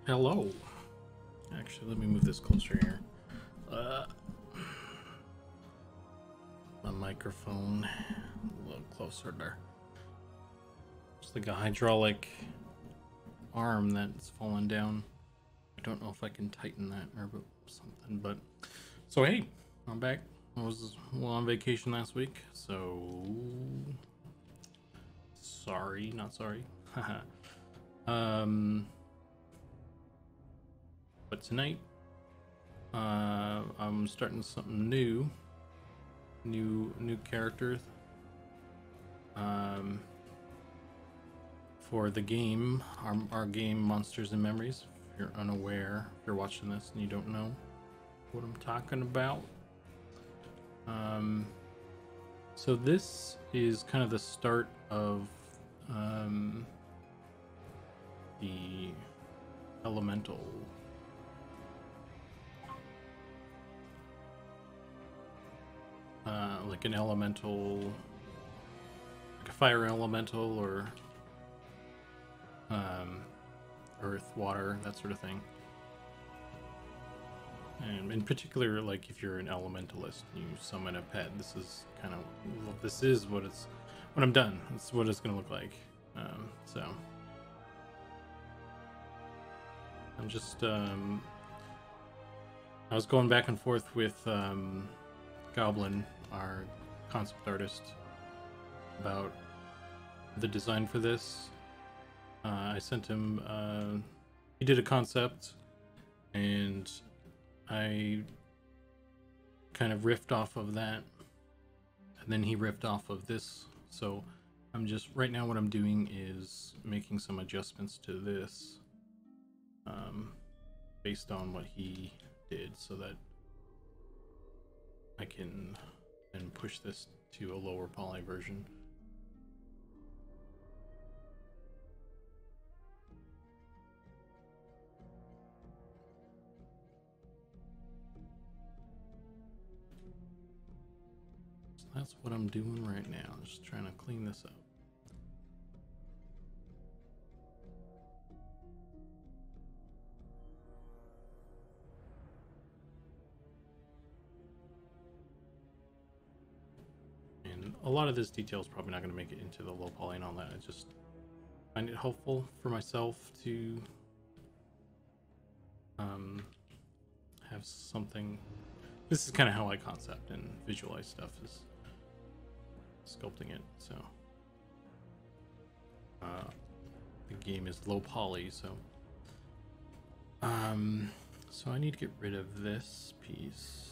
Hello. Actually, let me move this closer here. My microphone a little closer there. It's like a hydraulic arm that's fallen down. I don't know if I can tighten that or something, but so hey, I'm back. I was on vacation last week, so sorry, not sorry. But tonight, I'm starting something new characters for the game, our game Monsters and Memories. If you're unaware, if you're watching this and you don't know what I'm talking about, so this is kind of the start of the elemental like an elemental, like a fire elemental, or earth, water, that sort of thing. And in particular, like if you're an elementalist, you summon a pet. This is kind of when I'm done. That's what it's gonna look like. So I'm just I was going back and forth with Goblin, our concept artist, about the design for this. I sent him, he did a concept, and I kind of riffed off of that, and then he riffed off of this. So I'm just, right now what I'm doing is making some adjustments to this based on what he did, so that I can then push this to a lower poly version. So that's what I'm doing right now, just trying to clean this up. A lot of this detail is probably not going to make it into the low poly and all that. I just find it helpful for myself to have something. This is kind of how I concept and visualize stuff, is sculpting it. So the game is low poly, so so I need to get rid of this piece.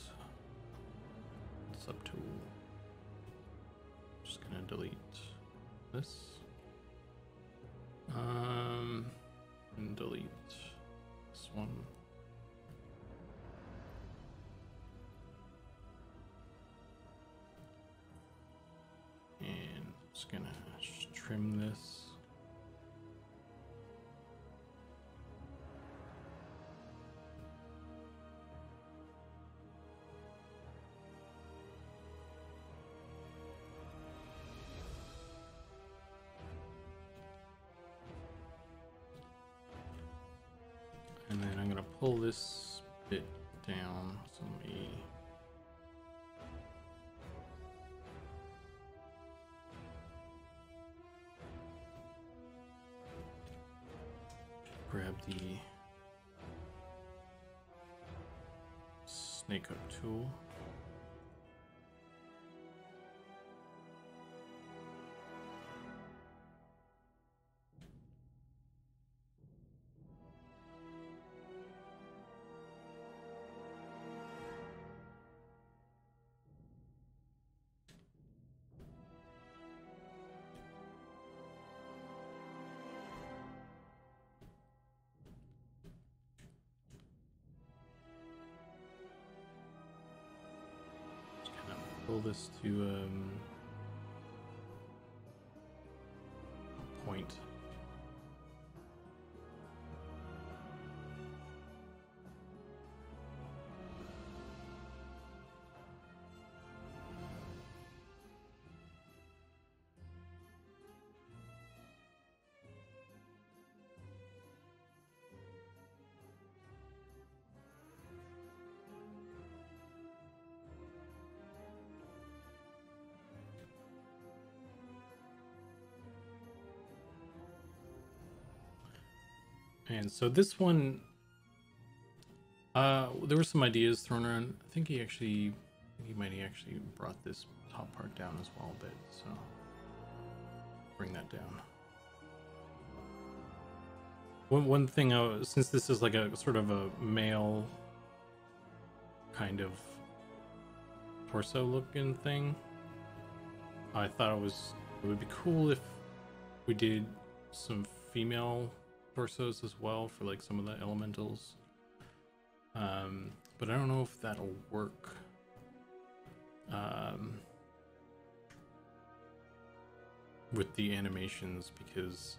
Subtool. Just gonna delete this, and delete this one. And just gonna trim this. And then I'm gonna pull this bit down. So let me grab the snake hook tool. Pull this to a point. And so this one, there were some ideas thrown around. I think he might have actually brought this top part down as well a bit. So bring that down. One thing, since this is like a sort of a male kind of torso looking thing, I thought it would be cool if we did some female torsos as well for like some of the elementals. But I don't know if that'll work. With the animations, because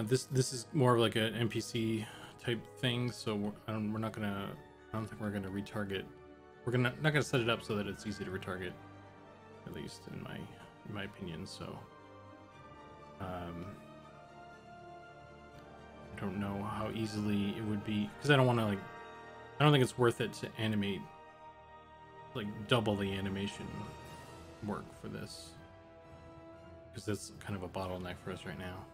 this is more of like an NPC type thing, so we're not gonna. I don't think we're gonna retarget. We're not gonna set it up so that it's easy to retarget, at least in my opinion. So, I don't know how easily it would be, because I don't want to like. I don't think it's worth it to animate like double the animation work for this, because that's kind of a bottleneck for us right now.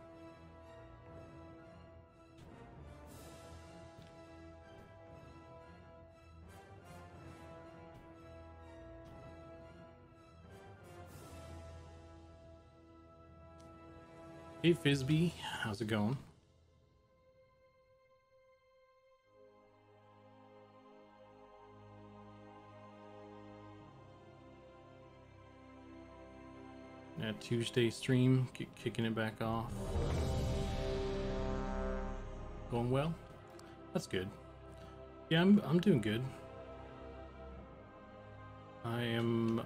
Hey Fizby, how's it going? Yeah, Tuesday stream, kicking it back off. Going well? That's good. Yeah, I'm doing good. I am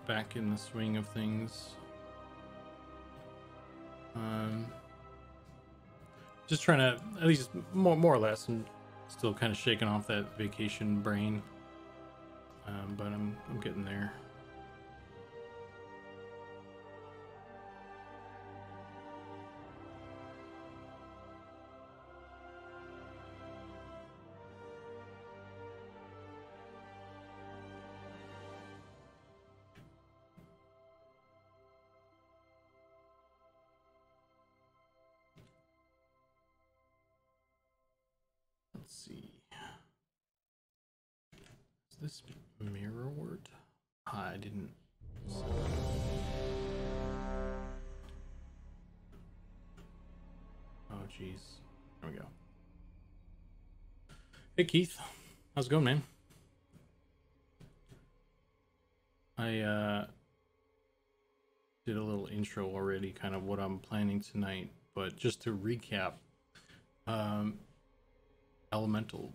back in the swing of things. Just trying to, at least more or less, I'm still kind of shaking off that vacation brain. But I'm getting there. Let's see. Is this mirror word? I didn't. Oh, jeez. There we go. Hey, Keith. How's it going, man? I did a little intro already, kind of what I'm planning tonight, but just to recap,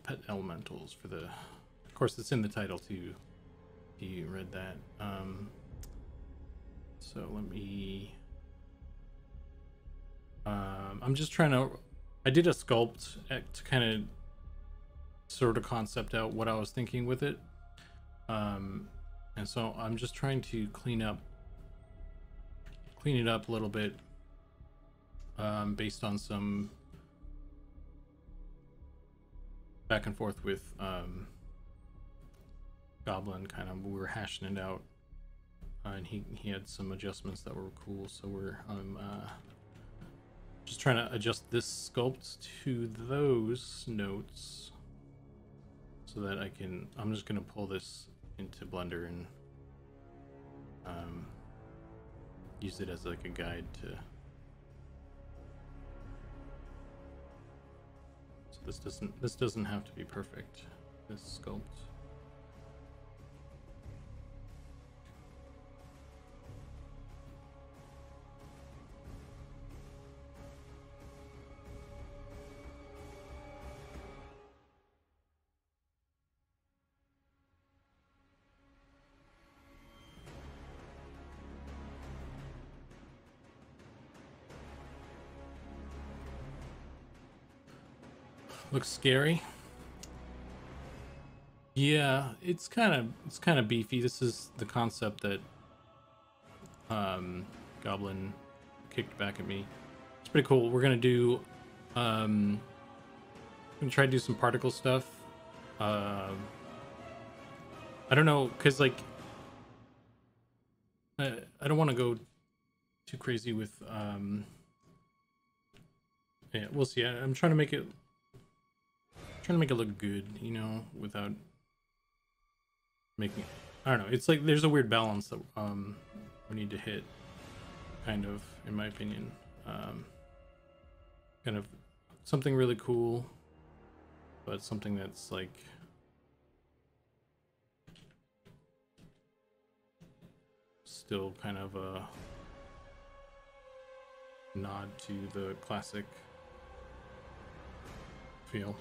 pet elementals for the, of course it's in the title too, you read that. So let me, I'm just trying to, I did a sculpt to kind of sort of concept out what I was thinking with it, and so I'm just trying to clean it up a little bit, based on some back and forth with Goblin. Kind of, we were hashing it out, and he had some adjustments that were cool, so I'm just trying to adjust this sculpt to those notes so that I'm just gonna pull this into Blender and use it as like a guide to. So this doesn't have to be perfect, this sculpt. Looks scary. Yeah, it's kind of beefy. This is the concept that Goblin kicked back at me. It's pretty cool. We're gonna try to do some particle stuff. I don't know, cause like I don't want to go too crazy with Yeah, we'll see. I'm trying to make it look good, you know, without making. I don't know. It's like there's a weird balance that we need to hit, kind of, in my opinion. Kind of something really cool, but something that's like still kind of a nod to the classic feel.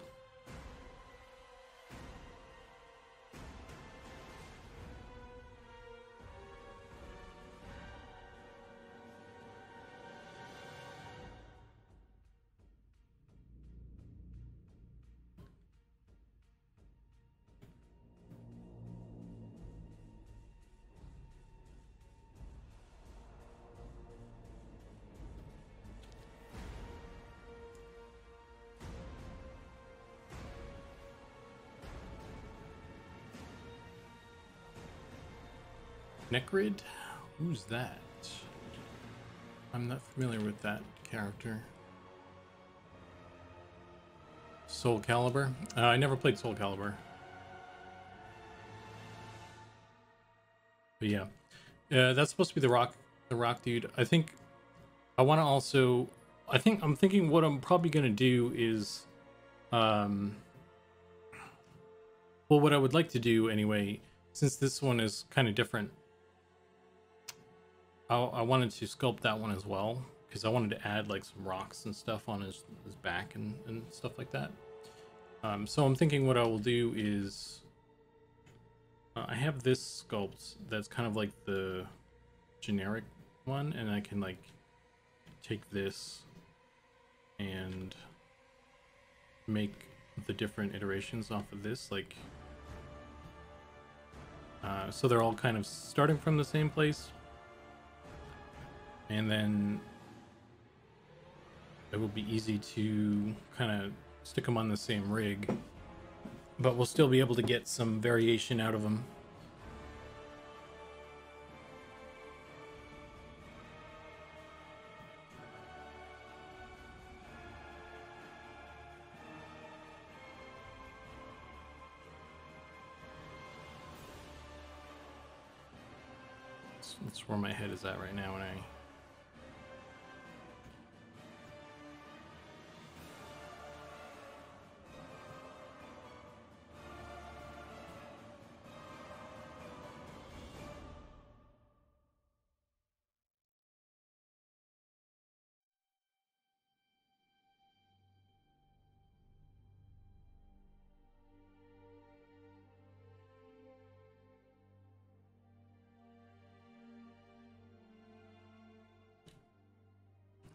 Necrid? Who's that? I'm not familiar with that character. Soul Calibur? I never played Soul Calibur. But yeah. That's supposed to be the rock dude. I think I want to also... I'm thinking what I'm probably going to do is... well, what I would like to do anyway, since this one is kind of different, I wanted to sculpt that one as well, because I wanted to add like some rocks and stuff on his back and stuff like that. So I'm thinking what I will do is I have this sculpt that's kind of like the generic one, and I can like take this and make the different iterations off of this, like so they're all kind of starting from the same place. And then it will be easy to kind of stick them on the same rig, but we'll still be able to get some variation out of them. That's where my head is at right now when I...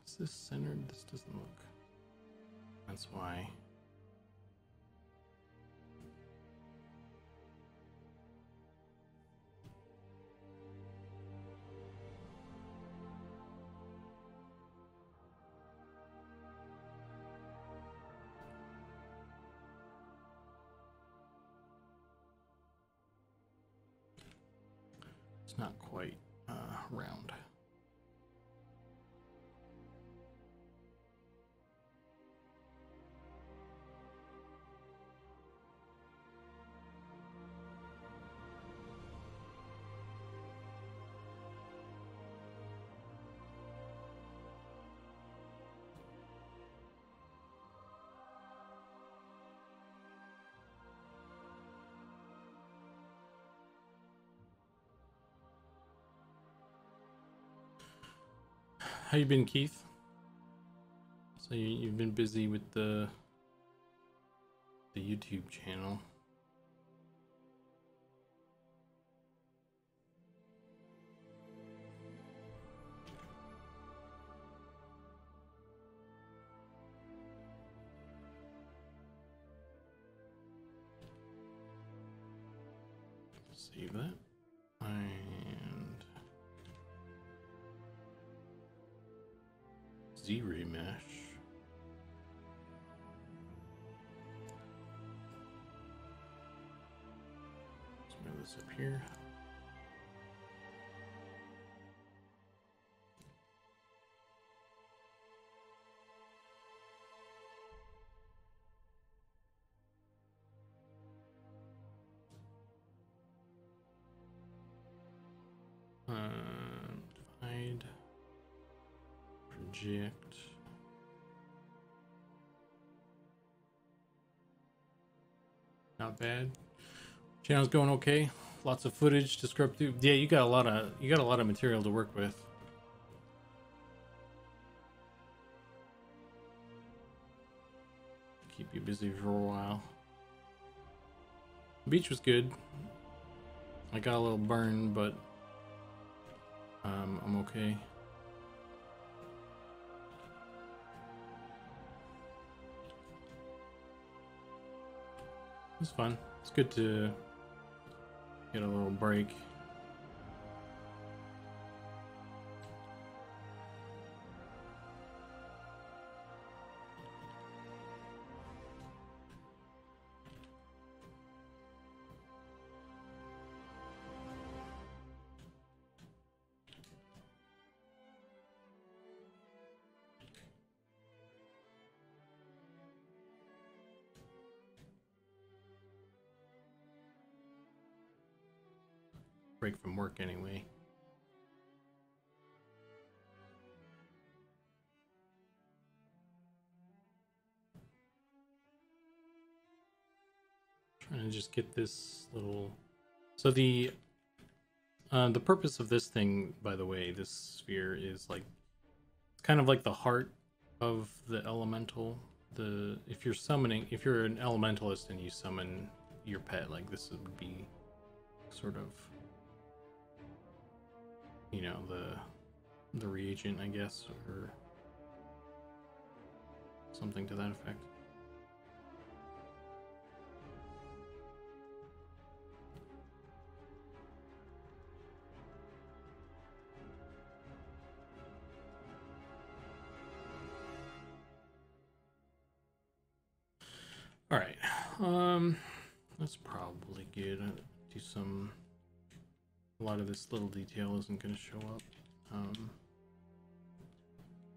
Is this centered? This doesn't look... That's why. It's not quite round. How you been, Keith? So you've been busy with the YouTube channel. Save that. And Z-remesh. Let's move this up here. Divide, project. Not bad. Channel's going okay. Lots of footage to scrub through. Yeah, you got a lot of material to work with. Keep you busy for a while. The beach was good. I got a little burn, but I'm okay. It's fun. It's good to get a little break. Break from work anyway. Trying to just get this little. So the purpose of this thing, by the way, this sphere is like it's kind of like the heart of the elemental. If you're an elementalist and you summon your pet, like this would be sort of, you know, the reagent, I guess, or something to that effect. All right, that's probably good. Do some. A lot of this little detail isn't going to show up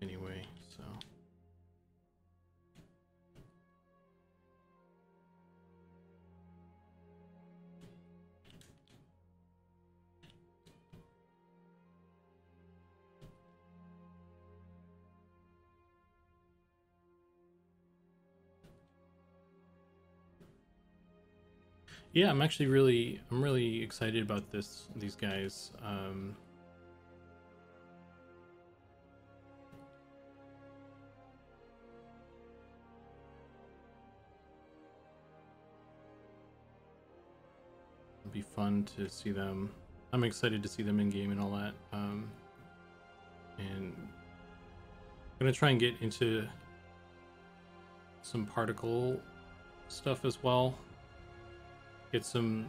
anyway, so. Yeah, I'm really excited about these guys. It'll be fun to see them. I'm excited to see them in game and all that. And I'm gonna try and get into some particle stuff as well. Get some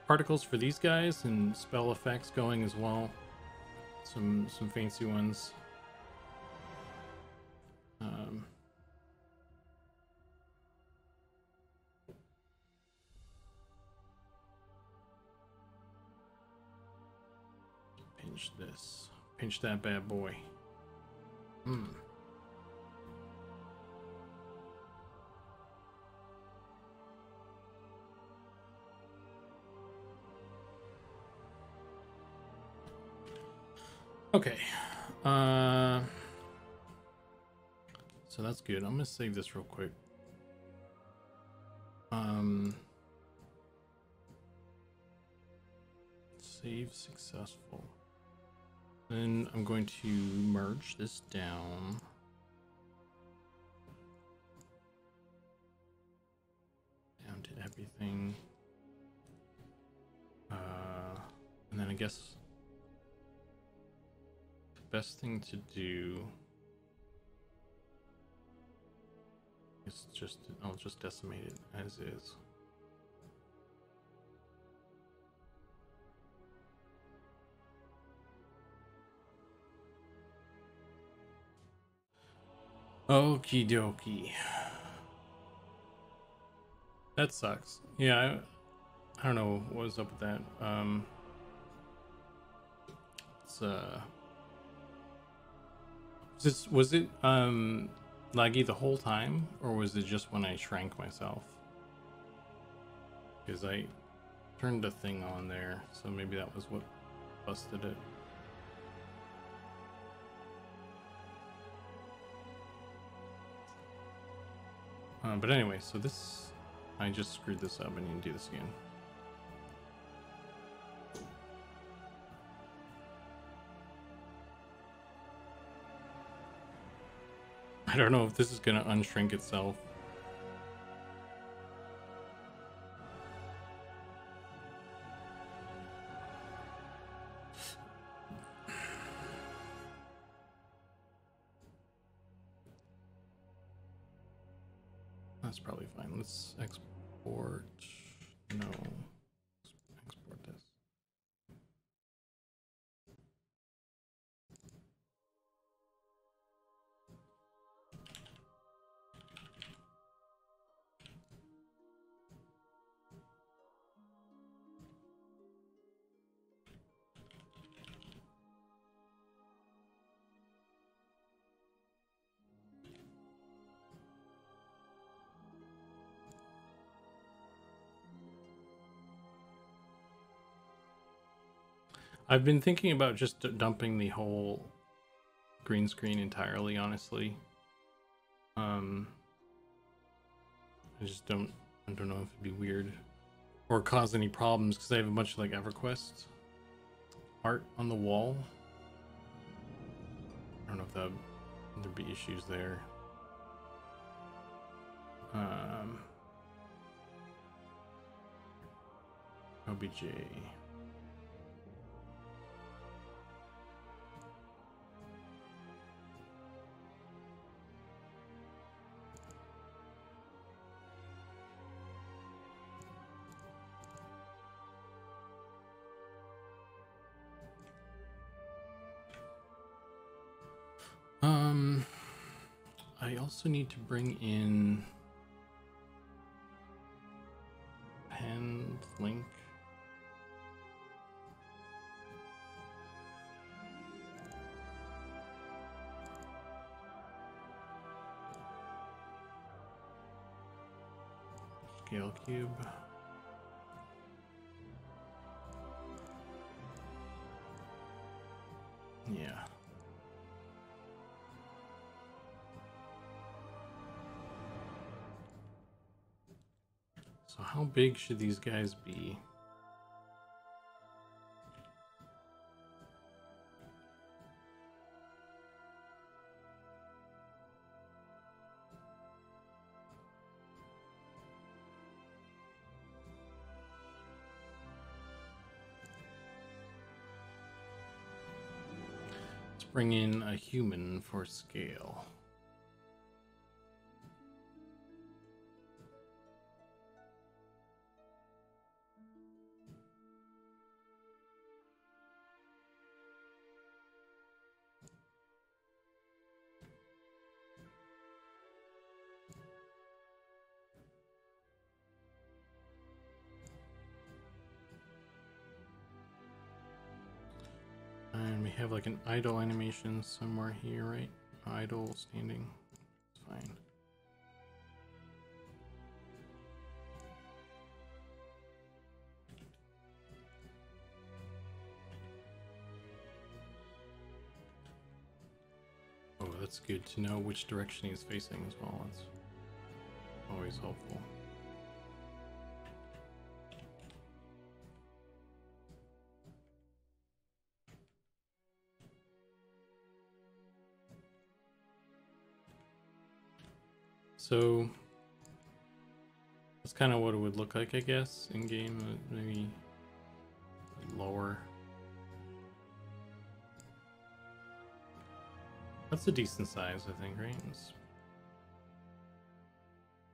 particles for these guys and spell effects going as well. Some fancy ones. Pinch this. Pinch that bad boy. Okay, so that's good. I'm gonna save this real quick. Save successful. Then I'm going to merge this down. Down to everything. And then I guess best thing to do is I'll just decimate it as is. Okie dokie. That sucks. Yeah, I don't know what was up with that. Was it laggy the whole time, or was it just when I shrank myself? Because I turned a thing on there, so maybe that was what busted it. But anyway, so this, I just screwed this up. I need to do this again. I don't know if this is going to unshrink itself. That's probably fine. Let's export. No. Export this. I've been thinking about just dumping the whole green screen entirely, honestly. I just don't know if it'd be weird or cause any problems because I have a bunch of like EverQuest art on the wall. I don't know if there'd be issues there. OBJ. I also need to bring in pen link. Scale cube. Yeah. So how big should these guys be? Let's bring in a human for scale. And we have like an idle animation somewhere here, right? Idle, standing. It's fine. Oh, that's good to know which direction he's facing as well. That's always helpful. So that's kind of what it would look like, I guess, in game. Maybe lower. That's a decent size, I think, right?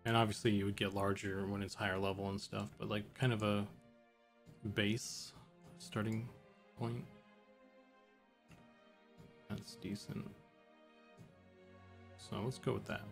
And obviously you would get larger when it's higher level and stuff, but like kind of a base starting point. That's decent. So let's go with that.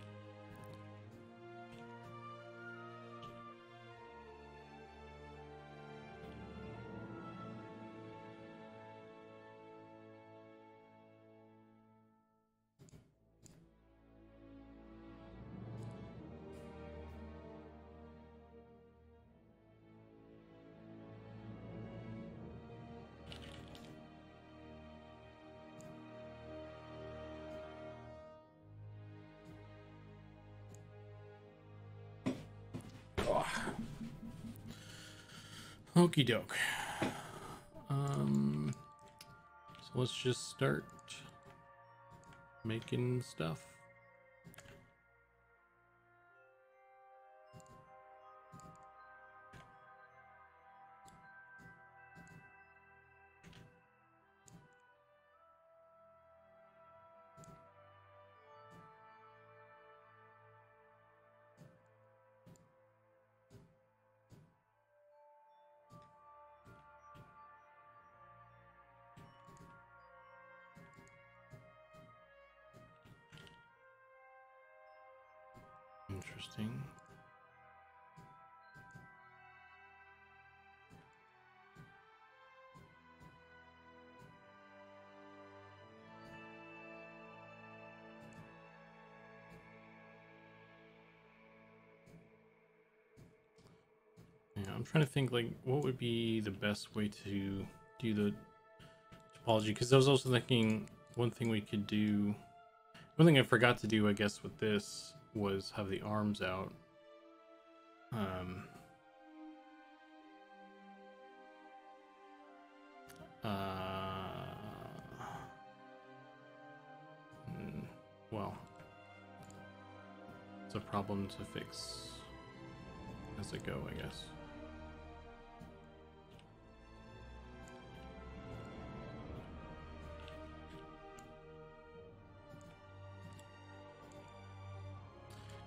Oh. Okie doke. So let's just start making stuff. Interesting. Yeah, I'm trying to think like what would be the best way to do the topology, because I was also thinking one thing we could do, one thing I forgot to do I guess with this was have the arms out. Well, it's a problem to fix as I go, I guess.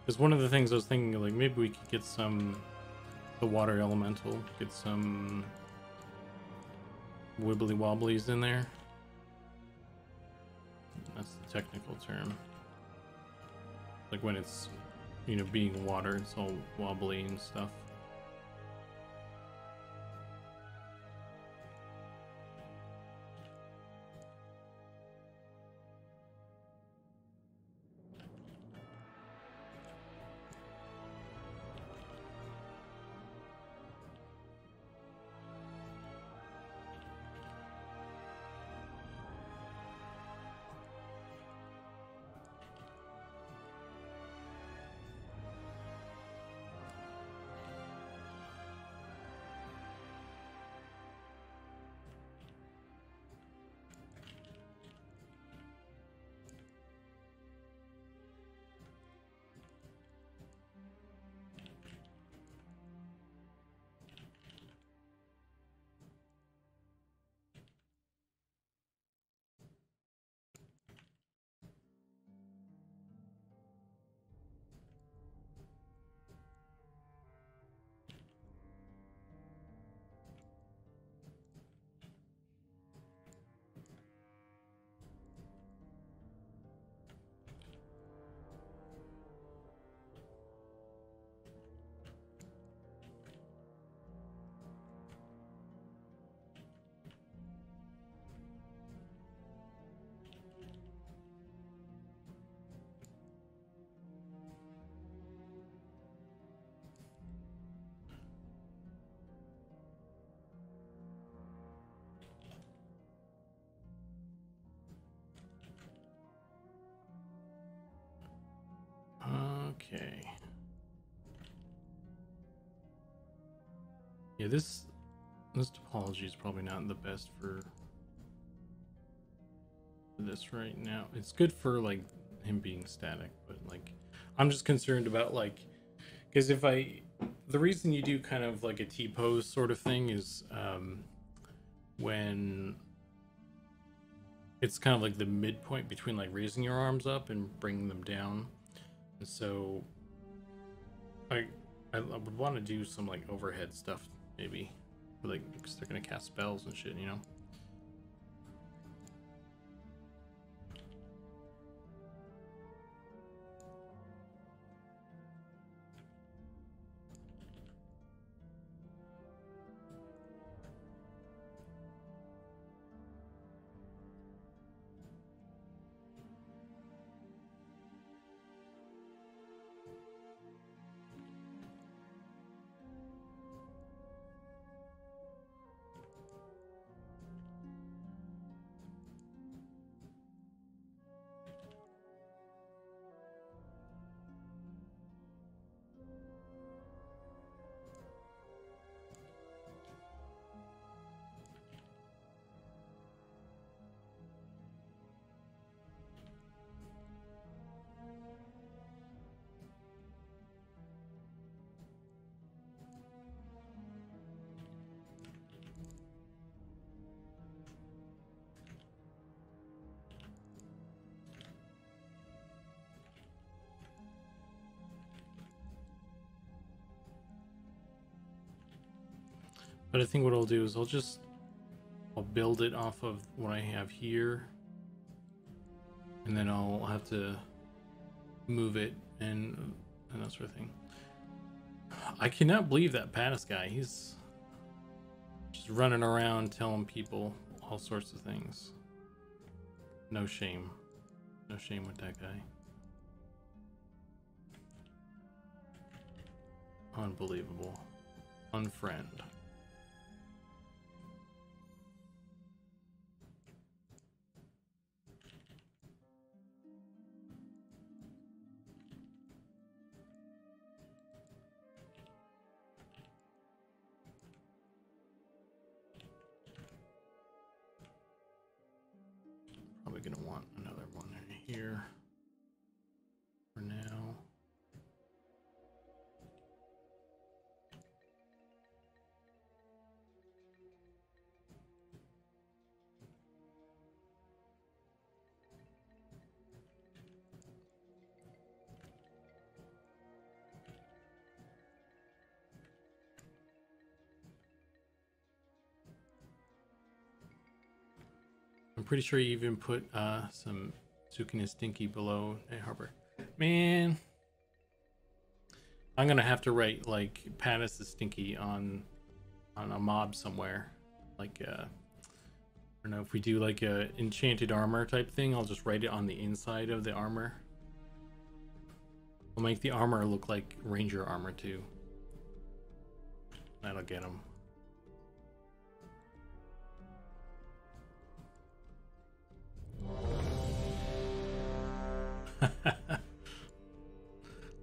Because one of the things I was thinking, like, maybe we could get the water elemental, get some wibbly wobblies in there. That's the technical term. Like when it's, you know, being water, it's all wobbly and stuff. Okay. Yeah, this topology is probably not the best for this right now. It's good for like him being static, but like I'm just concerned about like, because the reason you do kind of like a T-pose sort of thing is when it's kind of like the midpoint between like raising your arms up and bringing them down. And so I would want to do some like overhead stuff maybe, like because they're gonna cast spells and shit, you know. But I think what I'll do is I'll build it off of what I have here, and then I'll have to move it and that sort of thing. I cannot believe that Pattis guy. He's just running around telling people all sorts of things. No shame. No shame with that guy. Unbelievable. Unfriend. Probably gonna want another one here for now. I'm pretty sure you even put some Zukan is stinky below a harbor. Man, I'm gonna have to write like Pattis is stinky on a mob somewhere. Like I don't know, if we do like a enchanted armor type thing, I'll just write it on the inside of the armor. I'll make the armor look like ranger armor too. That'll get him.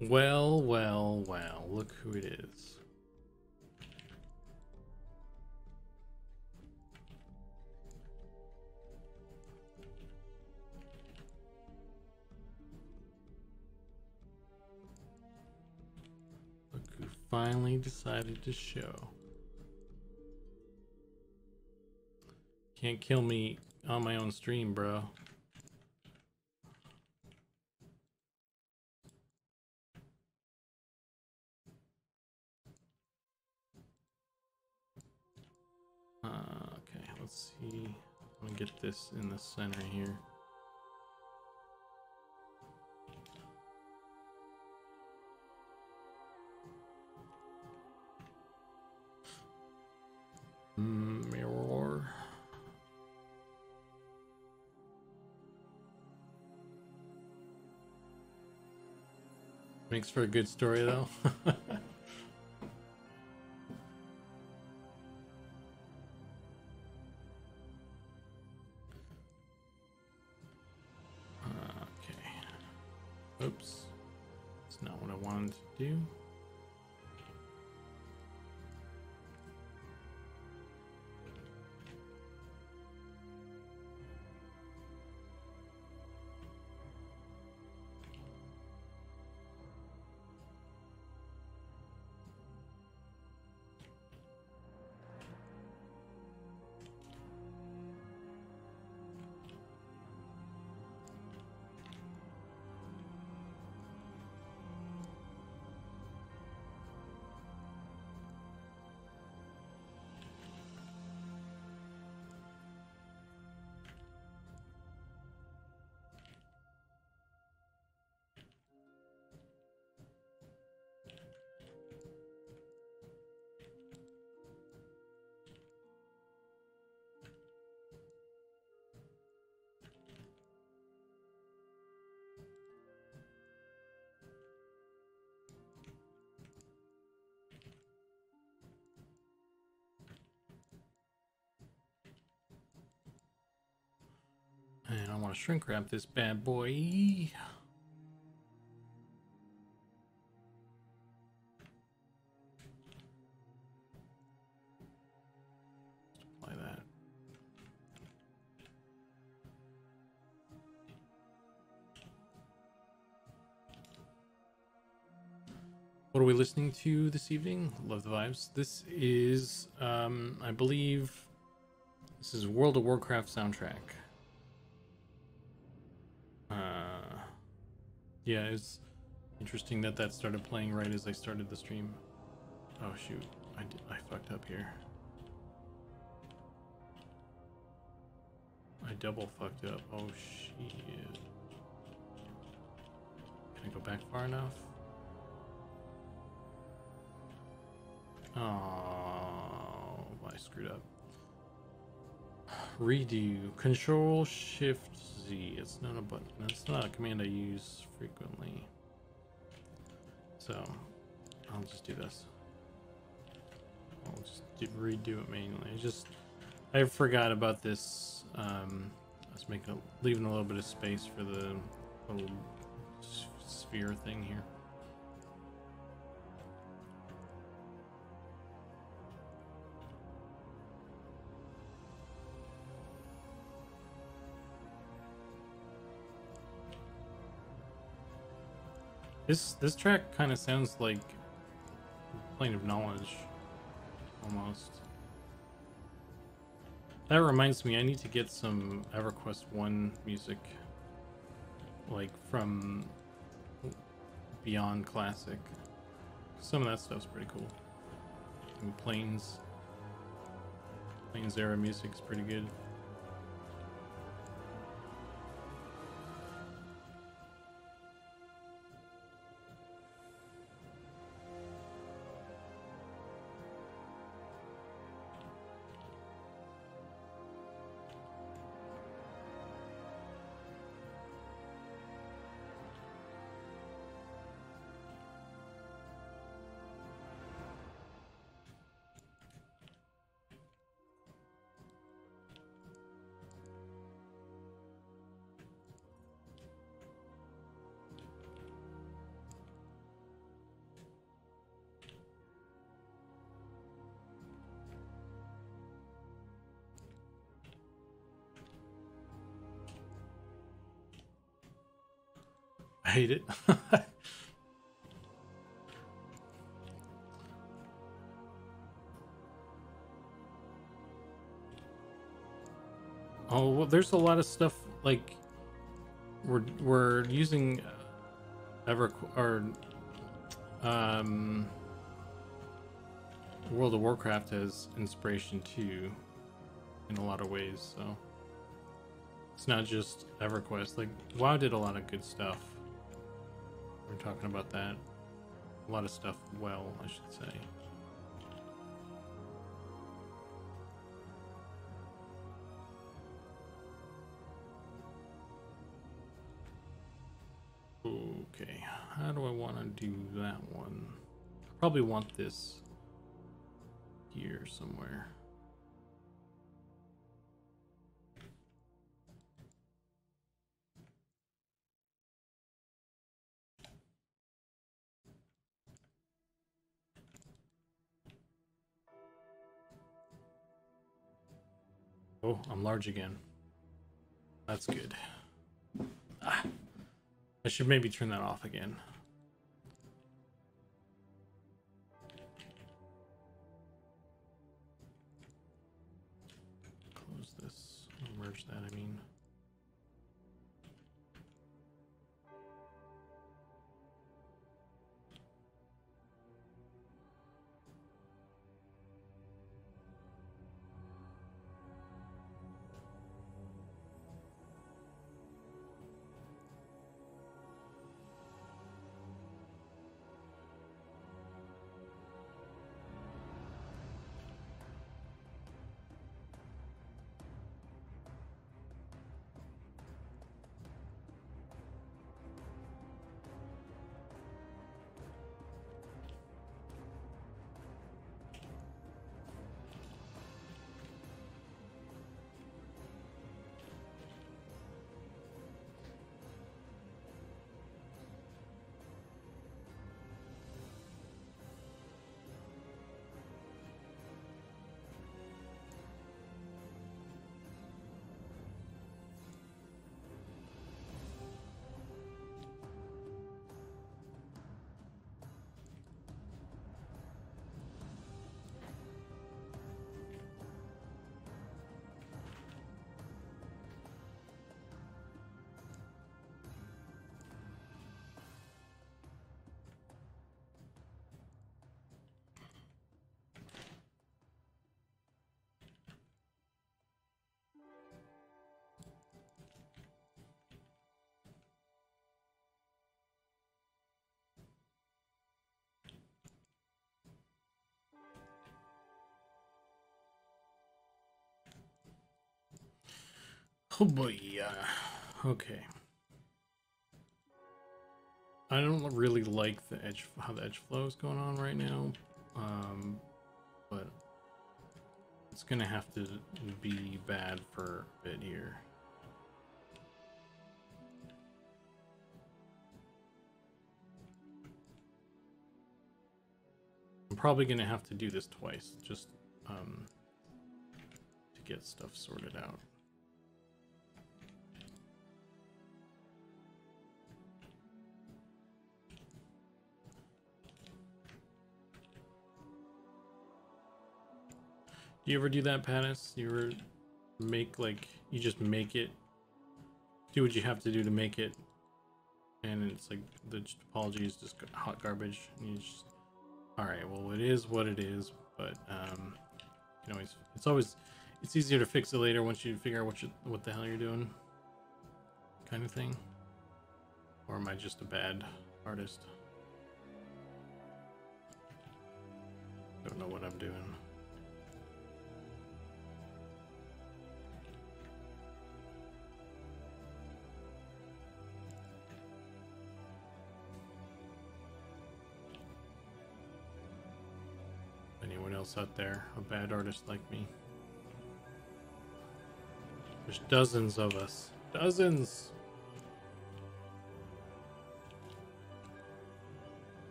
Well, well, well, look who it is. Look who finally decided to show. Can't kill me on my own stream, bro. Okay, let's see. I'm gonna get this in the center here. Mirror. Makes for a good story, though. Oops, that's not what I wanted to do. And I want to shrink wrap this bad boy. Apply that. What are we listening to this evening? Love the vibes. This is, I believe, this is World of Warcraft soundtrack. Yeah, it's interesting that that started playing right as I started the stream. Oh shoot, I fucked up here. I double fucked up. Oh shit. Can I go back far enough? Oh, I screwed up. Redo. Control Shift Z. It's not a button. It's not a command I use frequently. So I'll just do this. I'll just redo it manually. I forgot about this. Let's leaving a little bit of space for the little sphere thing here. This track kind of sounds like Plane of Knowledge, almost. That reminds me, I need to get some EverQuest 1 music, like from Beyond Classic. Some of that stuff's pretty cool. And Plains era music's pretty good. I hate it. Oh, well, there's a lot of stuff like we're using World of Warcraft as inspiration too, in a lot of ways. So it's not just EverQuest. Like WoW did a lot of good stuff. We're talking about that. A lot of stuff well, I should say. Okay, how do I want to do that one? I probably want this here somewhere. Oh, I'm large again. That's good. Ah, I should maybe turn that off again. Close this. Merge that, I mean. Oh boy, yeah. Okay. I don't really like the edge, how the edge flow is going on right now, but it's gonna have to be bad for a bit here. I'm probably gonna have to do this twice, just to get stuff sorted out. Do you ever do that, Panis? You ever make, like, you just make it, do what you have to do to make it, and it's like the topology is just hot garbage, and you just, all right, well, it is what it is, but you know, it's easier to fix it later once you figure out what the hell you're doing, kind of thing. Or am I just a bad artist? Don't know what I'm doing. Anyone else out there, a bad artist like me? There's dozens of us. Dozens!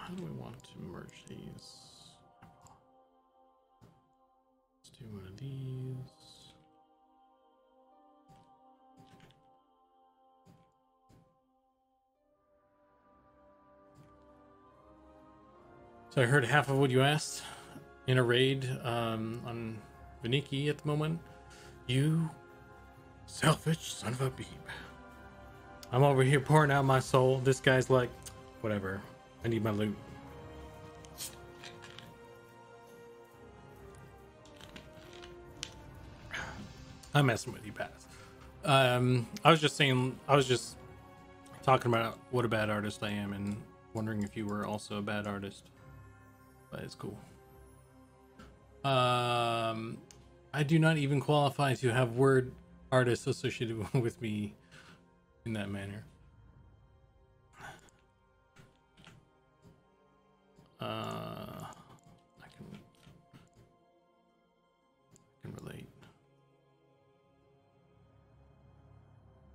How do we want to merge these? Let's do one of these. So I heard half of what you asked in a raid on Viniki at the moment. You selfish son of a beep. I'm over here pouring out my soul. This guy's like, whatever. I need my loot. I'm messing with you, Pat. I was just talking about what a bad artist I am and wondering if you were also a bad artist. But it's cool. I do not even qualify to have word artist associated with me in that manner. I can relate.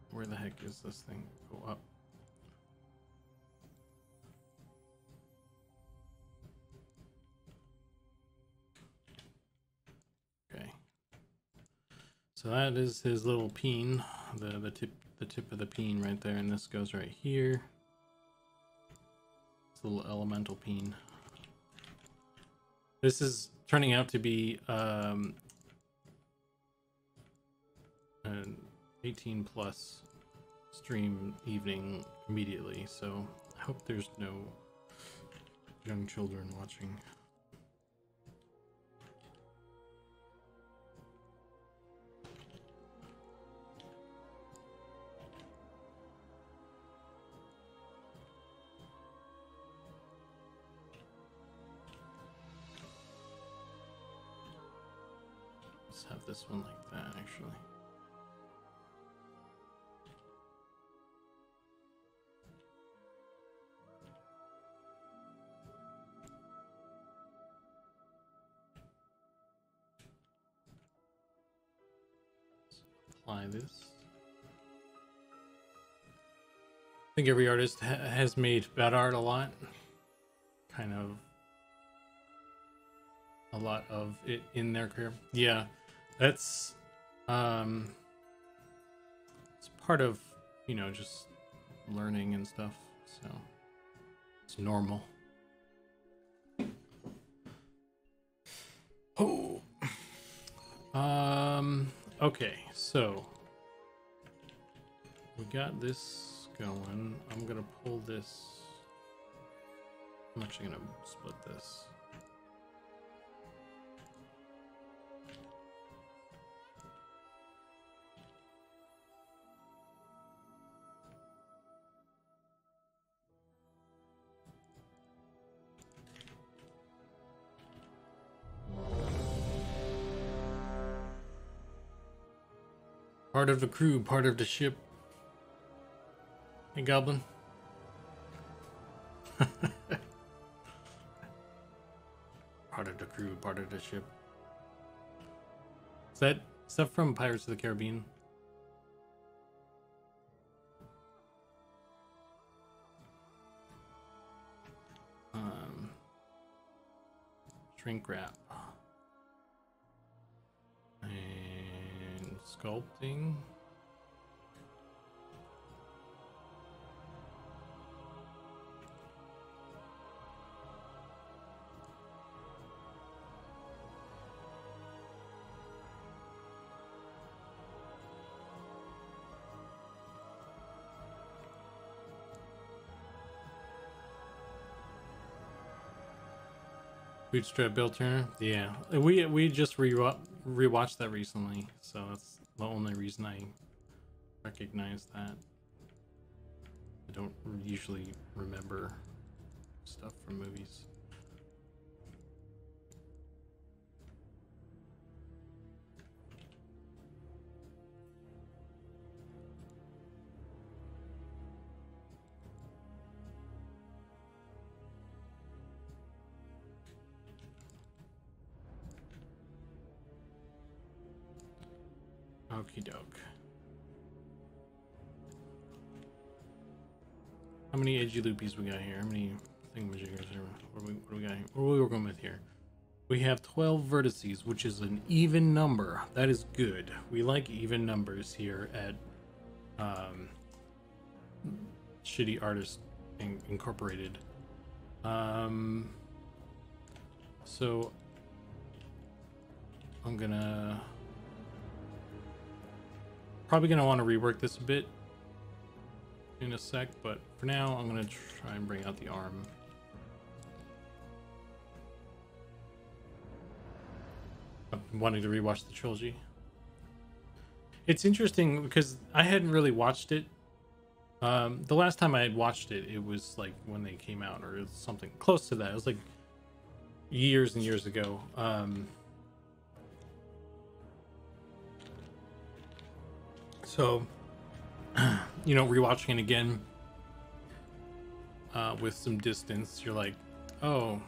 Where the heck is this thing? Go up. Okay. So that is his little peen, the tip of the peen right there, and this goes right here. It's a little elemental peen. This is turning out to be an 18 plus stream evening immediately, so I hope there's no young children watching. Let's have this one like that, actually. Apply this. I think every artist has made bad art a lot. Kind of a lot of it in their career. Yeah, that's it's part of, you know, just learning and stuff, so it's normal. Oh, okay, so we got this going. I'm gonna pull this. I'm actually gonna split this. Part of the crew, part of the ship. Hey, Goblin. Part of the crew, part of the ship. Is that from Pirates of the Caribbean? Shrink wrap. And sculpting. Bootstrap Bill Turner? Yeah. We just rewatched that recently, so that's the only reason I recognize that. I don't usually remember stuff from movies. Okie doke. How many edgy loopies we got here? How many thingamajiggers? What do we got here? What are we working with here? We have 12 vertices, which is an even number. That is good. We like even numbers here at Shitty Artist Incorporated. So I'm gonna probably gonna want to rework this a bit in a sec, but for now I'm gonna try and bring out the arm. I'm wanting to rewatch the trilogy. It's interesting because I hadn't really watched it. The last time I had watched it, it was like when they came out, or something close to that. It was like years and years ago. So, you know, rewatching it again with some distance, you're like, oh,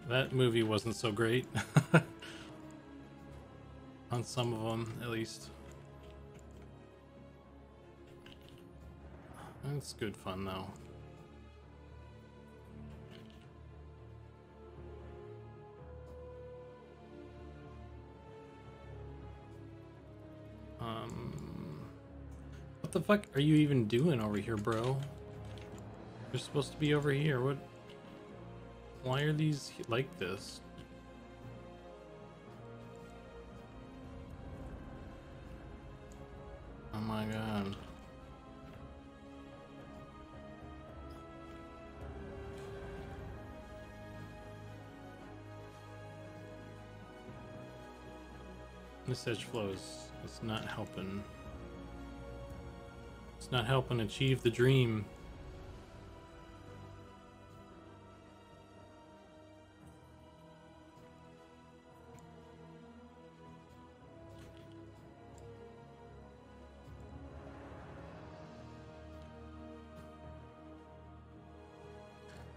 that movie wasn't so great. On some of them, at least. It's good fun, though. What the fuck are you even doing over here, bro? You're supposed to be over here. What? Why are these like this? Oh my god. This edge flows. It's not helping. It's not helping achieve the dream.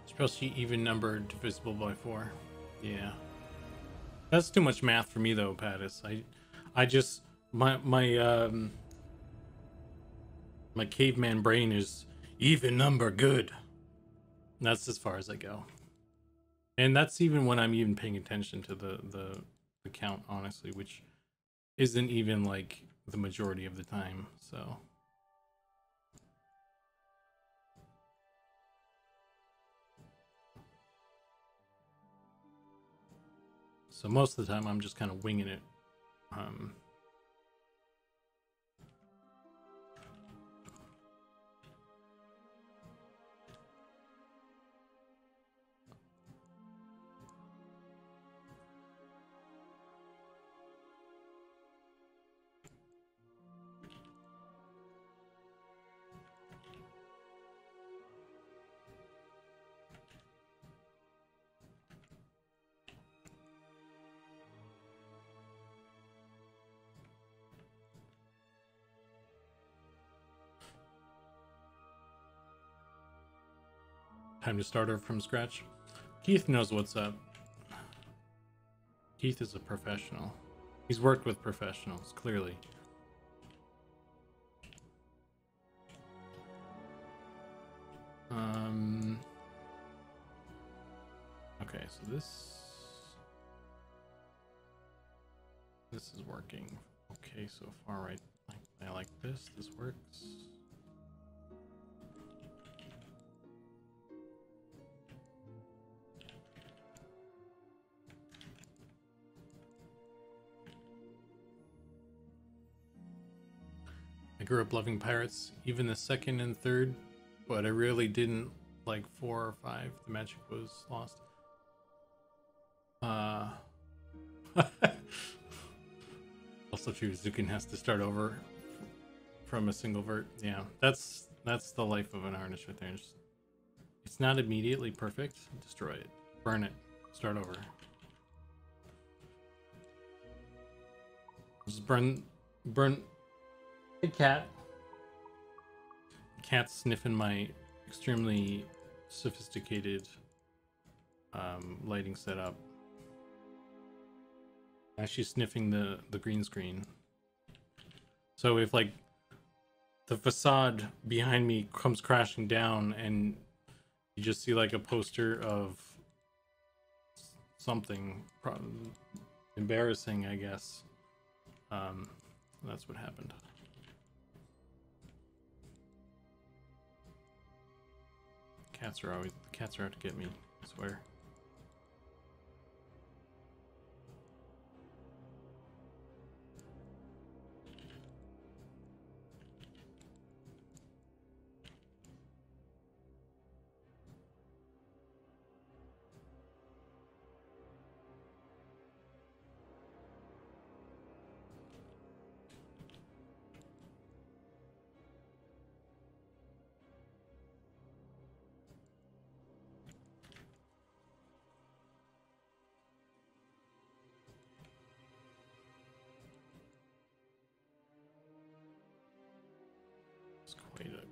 Especially even numbered divisible by 4. Yeah. That's too much math for me though, Pattis. I just my caveman brain is even number good. That's as far as I go. And that's even when I'm even paying attention to the count, honestly, which isn't even like the majority of the time, so. So most of the time I'm just kind of winging it. Time to start over from scratch. Keith knows what's up. Keith is a professional. He's worked with professionals, clearly. Okay, so this is working okay so far, right? I like this. This works. I grew up loving pirates, even the second and third, but I really didn't like 4 or 5. The magic was lost. Also true, Zukan has to start over from a single vert. Yeah, that's the life of an artist right there. It's not immediately perfect. Destroy it. Burn it. Start over. Just burn. Hey, cat. Cat's sniffing my extremely sophisticated lighting setup. She's sniffing the green screen. So if like the facade behind me comes crashing down and you just see like a poster of something embarrassing, I guess, that's what happened. The cats are out to get me, I swear.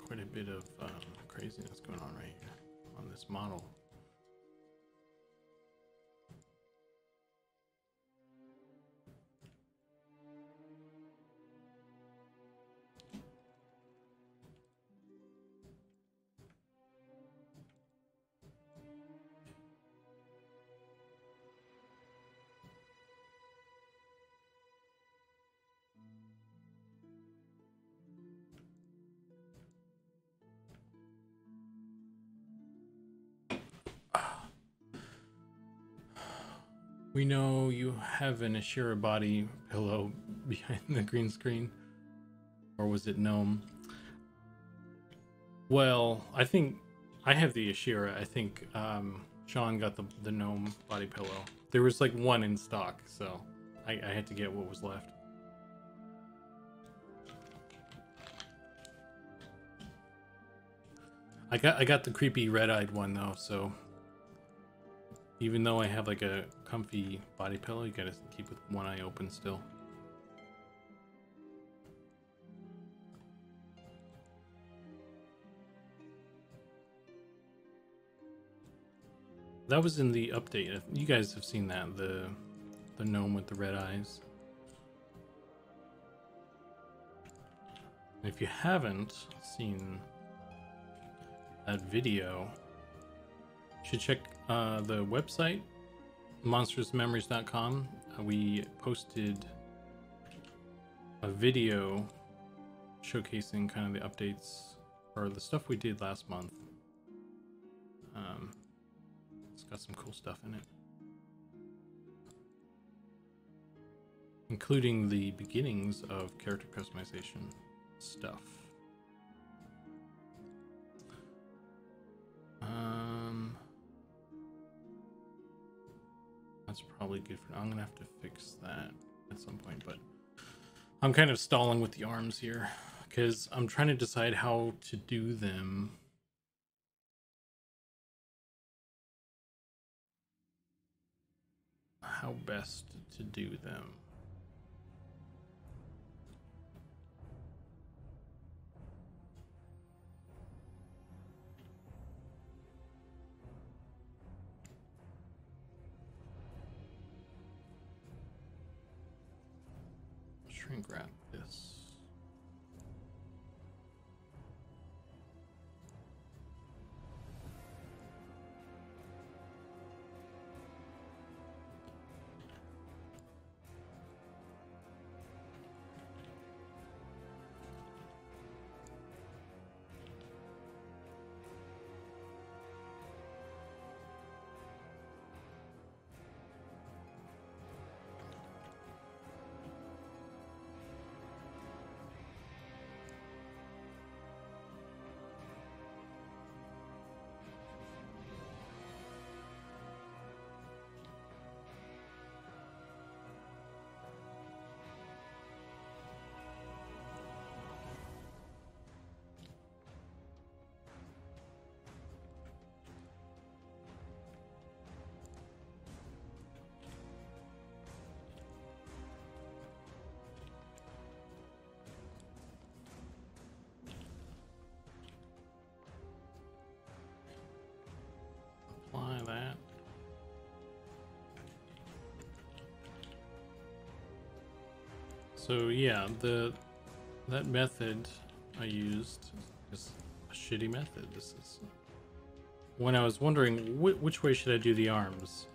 Quite a bit of craziness going on right here on this model. We know you have an Ashira body pillow behind the green screen. Or was it Gnome? Well, I think I have the Ashira. I think Sean got the Gnome body pillow. There was like one in stock, so I had to get what was left. I got the creepy red-eyed one though, so even though I have like a comfy body pillow, you gotta keep with one eye open still. That was in the update. You guys have seen that, the gnome with the red eyes. If you haven't seen that video, you should check the website, monstrousmemories.com. We posted a video showcasing kind of the updates or the stuff we did last month. It's got some cool stuff in it, including the beginnings of character customization stuff. That's probably good for now. I'm gonna have to fix that at some point, but I'm kind of stalling with the arms here because I'm trying to decide how to do them. How best to do them. shrink wrap this. Apply that. So yeah, that method I used is a shitty method. This is when I was wondering which way should I do the arms.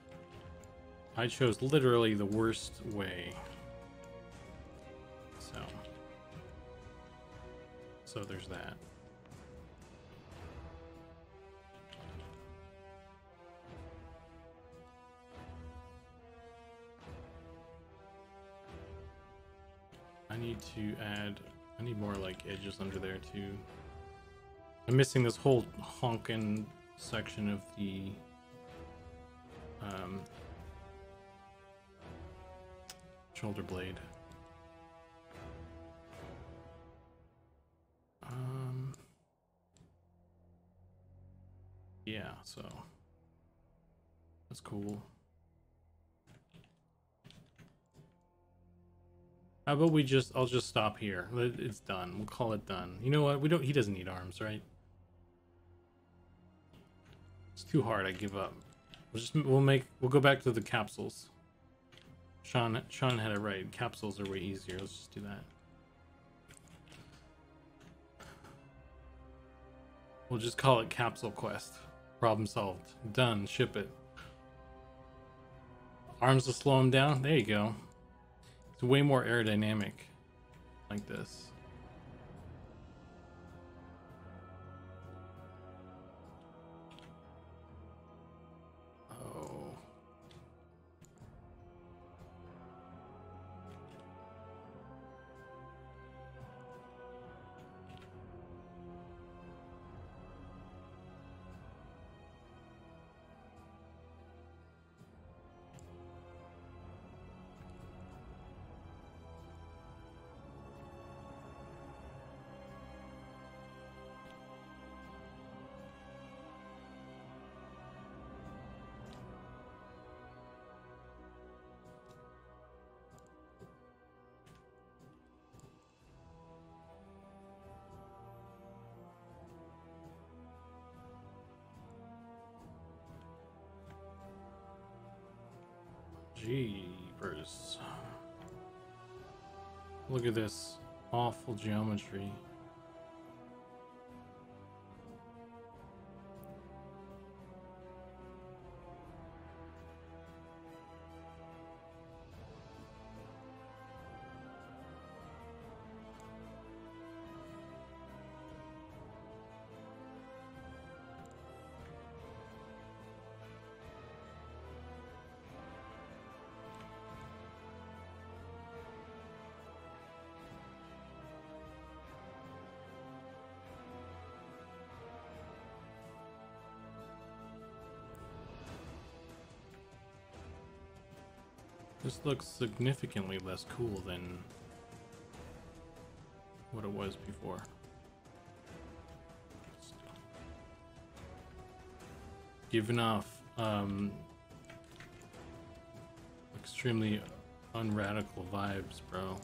I chose literally the worst way. So there's that. I need more like edges under there too. I'm missing this whole honkin' section of the shoulder blade. Yeah, so that's cool. How about I'll just stop here. It's done. We'll call it done. You know what? He doesn't need arms, right? It's too hard. I give up. We'll go back to the capsules. Sean had it right. Capsules are way easier. Let's just do that. We'll just call it Capsule Quest. Problem solved. Done. Ship it. Arms will slow him down. There you go. It's way more aerodynamic like this. Oh. Jeepers. Look at this awful geometry. This looks significantly less cool than what it was before. Giving off extremely unradical vibes, bro.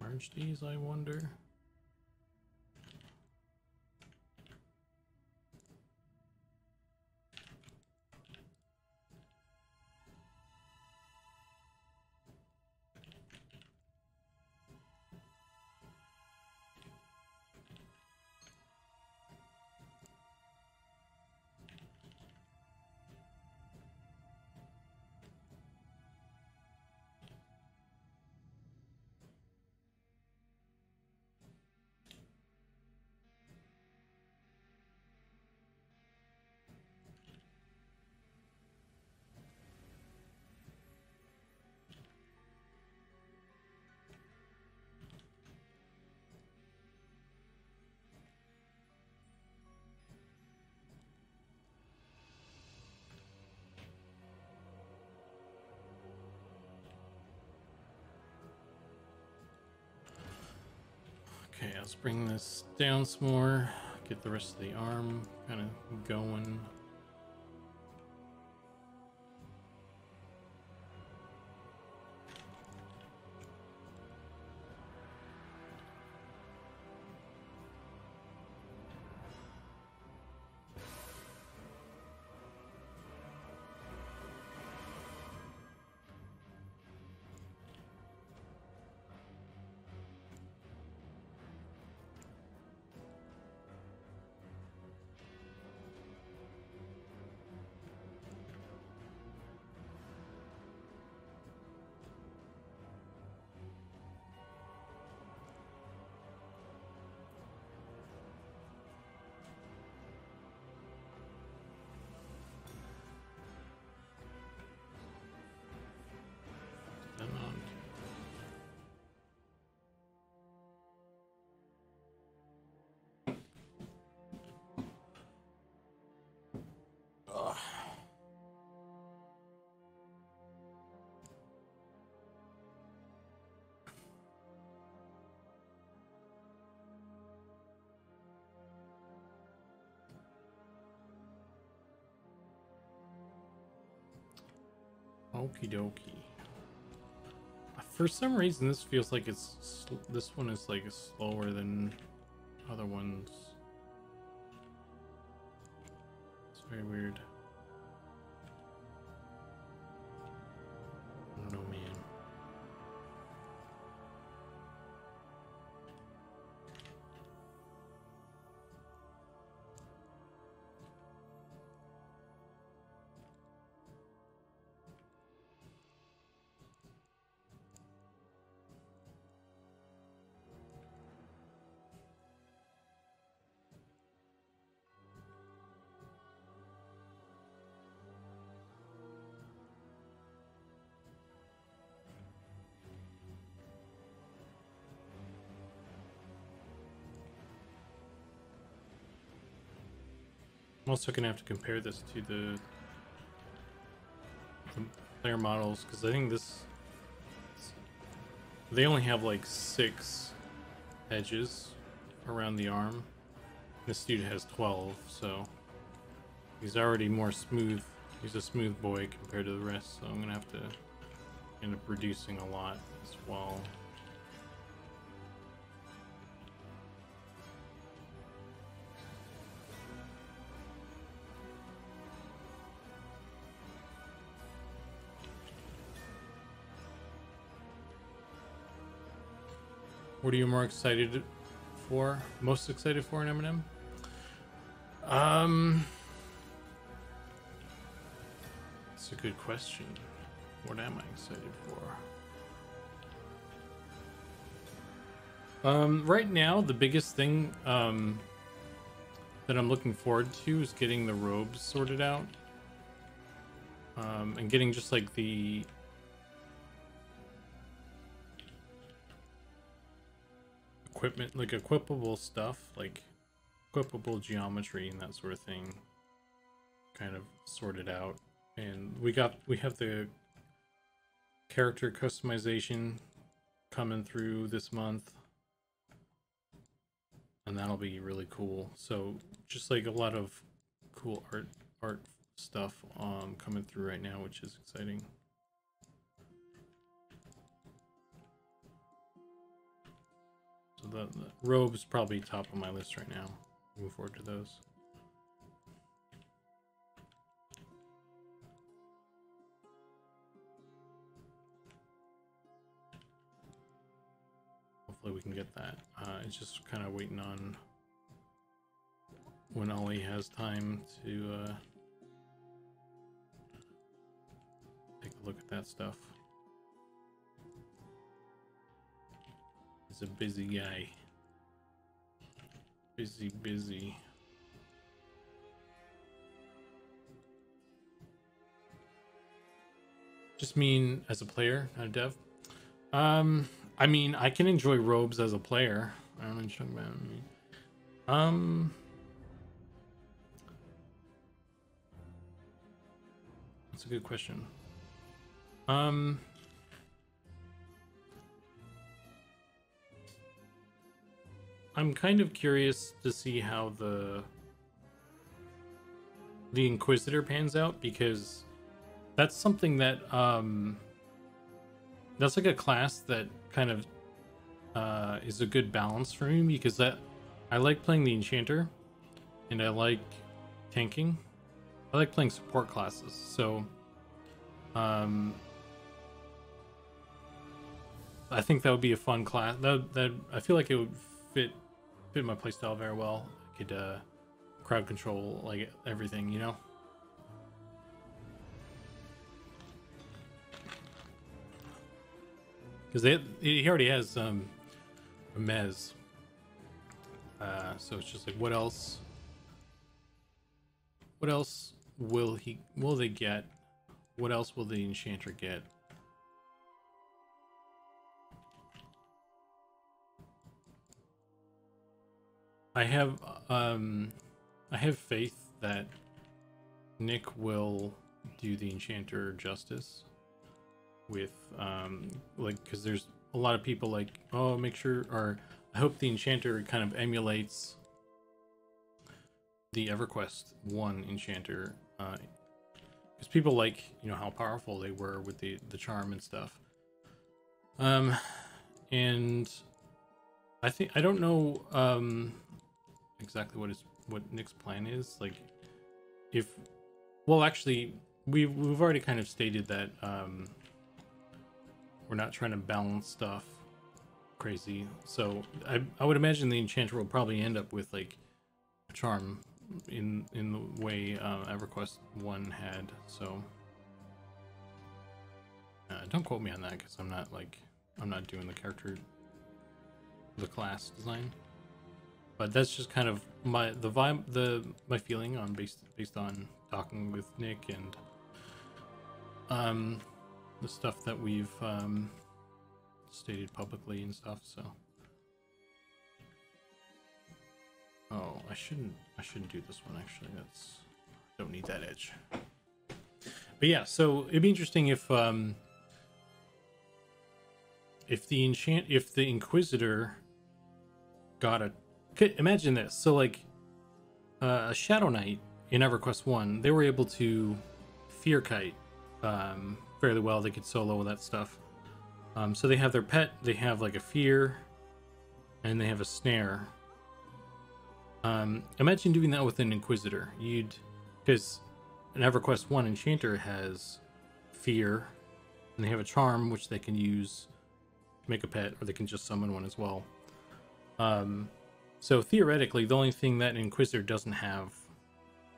charge these, I wonder? Okay, let's bring this down some more, get the rest of the arm kind of going. Okie dokie. For some reason, this feels like this one is like slower than other ones. It's very weird. I don't know, man. I'm also gonna have to compare this to the player models, because I think they only have like 6 edges around the arm. This dude has 12, so he's already more smooth. He's a smooth boy compared to the rest, so I'm gonna have to end up reducing a lot as well. What are you more excited for? Most excited for in Eminem? That's a good question. What am I excited for? Right now, the biggest thing that I'm looking forward to is getting the robes sorted out. And getting just like the equipment, like equipable stuff, like equipable geometry and that sort of thing kind of sorted out. And we have the character customization coming through this month, and that'll be really cool. So just like a lot of cool art stuff coming through right now, which is exciting. So the robes probably top of my list right now. Looking forward to those. Hopefully we can get that. It's just kind of waiting on when Ollie has time to take a look at that stuff. He's a busy guy. Busy. Just mean as a player, not a dev. I mean, I can enjoy robes as a player. I don't know what you're talking about. That's a good question. I'm kind of curious to see how the Inquisitor pans out, because that's something that that's like a class that kind of is a good balance for me, because that I like playing the Enchanter and I like tanking. I like playing support classes, so I think that would be a fun class. That I feel like it would fit my playstyle very well. I could crowd control like everything, you know. Because he already has a mez, so it's just like, what else will they get? What else will the Enchanter get? I have faith that Nick will do the Enchanter justice with like, because there's a lot of people like, oh, make sure, or I hope the Enchanter kind of emulates the EverQuest 1 Enchanter, because people like, you know, how powerful they were with the charm and stuff. And I don't know exactly what Nick's plan is, like, if, well, actually we've already kind of stated that we're not trying to balance stuff crazy, so I would imagine the Enchanter will probably end up with like a charm in the way EverQuest 1 had. So don't quote me on that, because I'm not doing the class design, but that's just kind of my feeling on based on talking with Nick and the stuff that we've stated publicly and stuff. So I shouldn't do this one, actually. Don't need that edge. But yeah, so it'd be interesting if the Inquisitor got imagine this. So like a Shadow Knight in EverQuest 1, they were able to fear kite fairly well. They could solo that stuff. So they have their pet, they have like a fear, and they have a snare. Imagine doing that with an Inquisitor. Because an EverQuest 1 Enchanter has fear, and they have a charm which they can use to make a pet, or they can just summon one as well. So theoretically, the only thing that an Inquisitor doesn't have,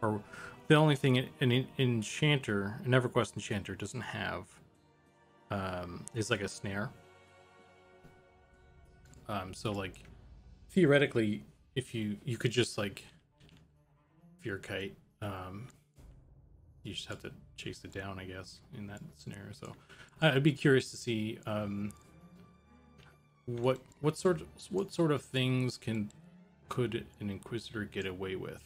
or the only thing an Enchanter, an EverQuest Enchanter doesn't have, is like a snare. So like theoretically, if you could just like fear kite, you just have to chase it down, I guess, in that scenario. So I'd be curious to see what sort of things could an Inquisitor get away with,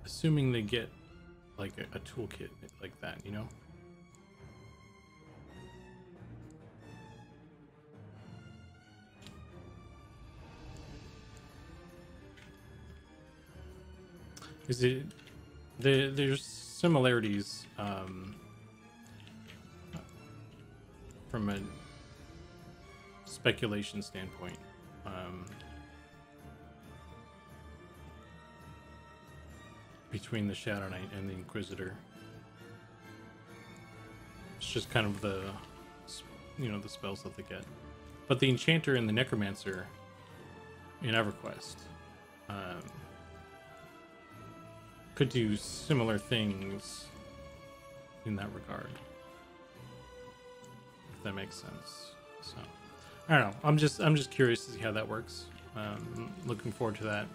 assuming they get like a toolkit like that, you know. There's similarities from a speculation standpoint. Between the Shadow Knight and the Inquisitor. It's just kind of the, the spells that they get. But the Enchanter and the Necromancer in EverQuest could do similar things in that regard, if that makes sense. So I don't know. I'm just curious to see how that works. Looking forward to that.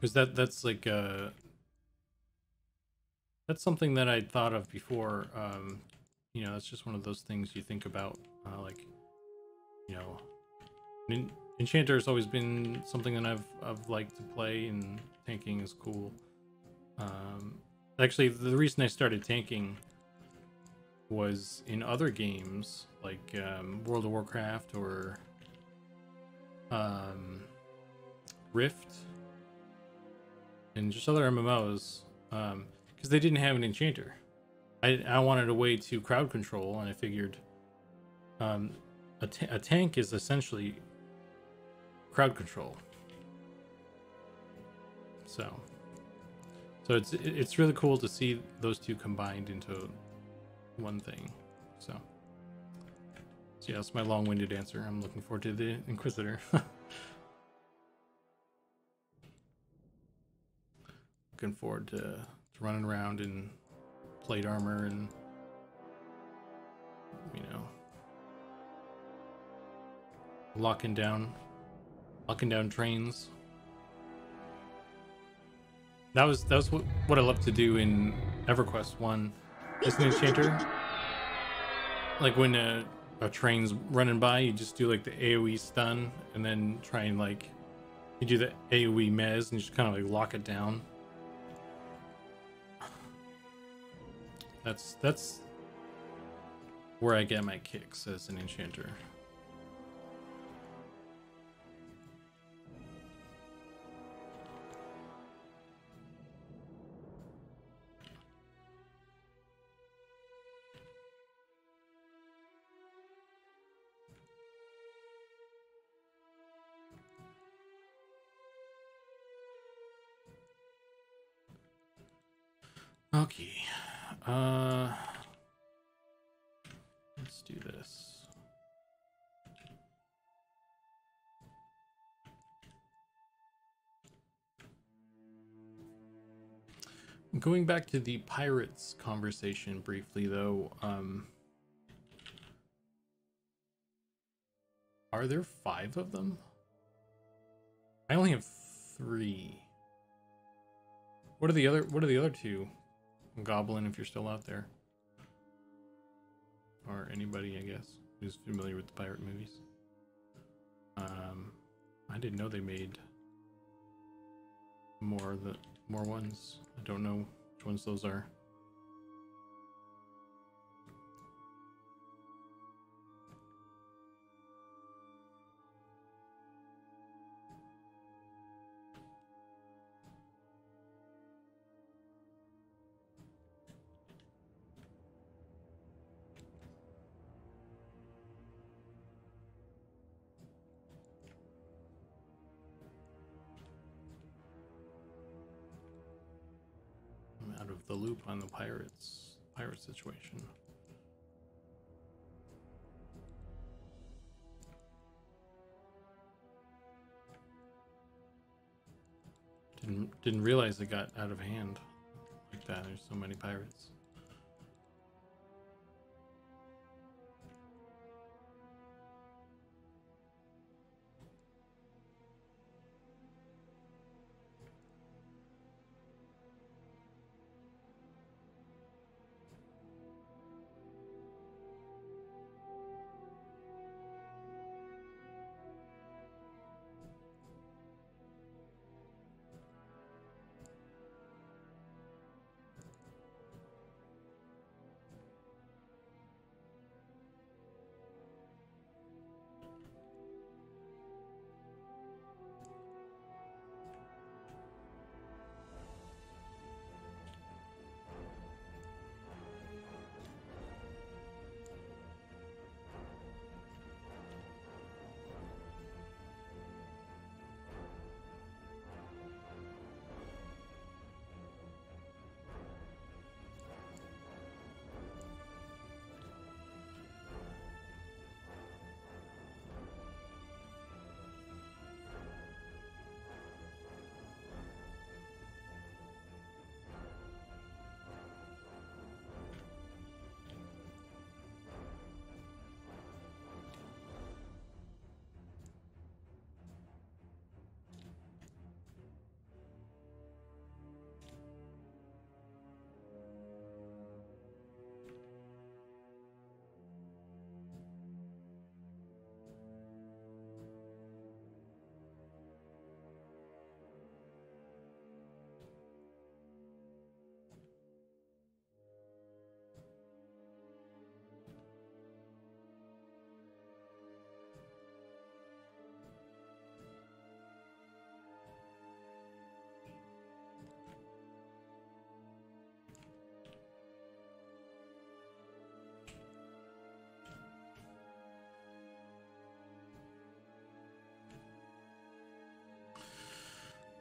Because that's like that's something that I'd thought of before. It's just one of those things you think about, Enchanter has always been something that I've liked to play, and tanking is cool. Actually, the reason I started tanking was in other games like World of Warcraft or Rift and just other MMOs, because they didn't have an Enchanter. I wanted a way to crowd control, and I figured a tank is essentially crowd control. So it's really cool to see those two combined into one thing. So yeah, that's my long-winded answer. I'm looking forward to the Inquisitor. Looking forward to running around in plate armor and locking down trains. That was what I love to do in EverQuest 1 as an Enchanter. Like when a train's running by, you just do like the AoE stun, and then try and you do the AoE mez and just kind of lock it down. That's where I get my kicks as an Enchanter. Okay. Let's do this. Going back to the pirates conversation briefly, though, are there 5 of them? I only have 3. What are the other 2? Goblin, if you're still out there, or anybody, I guess, who's familiar with the pirate movies. I didn't know they made more ones. I don't know which ones those are. Out of the loop on the pirate situation. Didn't realize it got out of hand like that. There's so many pirates.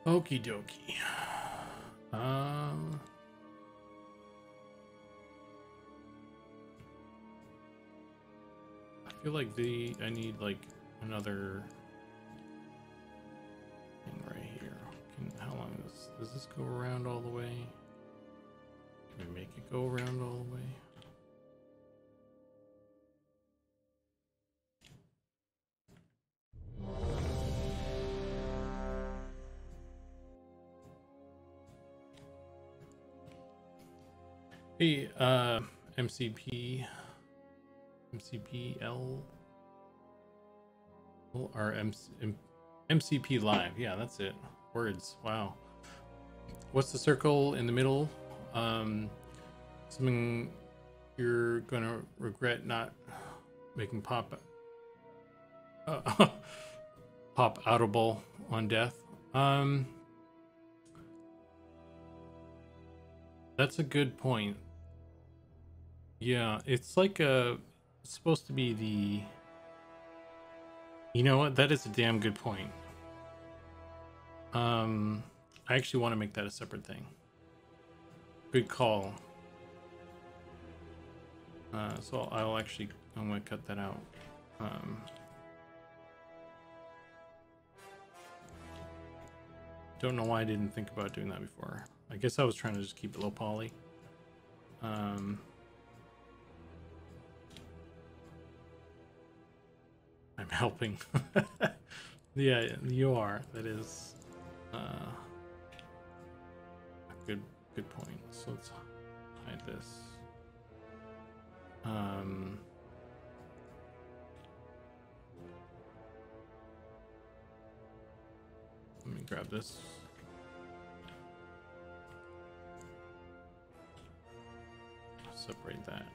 Okie dokie. I feel like I need like another thing right here. How long does this go around all the way? Can we make it go around all the way? Hey, MCPL, or MCP Live. Yeah, that's it. Words. Wow. What's the circle in the middle? Something you're gonna regret not making pop outable on death. That's a good point. Yeah, it's like it's supposed to be the. You know what? That is a damn good point. I actually want to make that a separate thing. Good call. So I'm gonna cut that out. Don't know why I didn't think about doing that before. I guess I was trying to just keep it low poly. I'm helping. Yeah, you are. That is a good point. So let's hide this. Let me grab this. Separate that.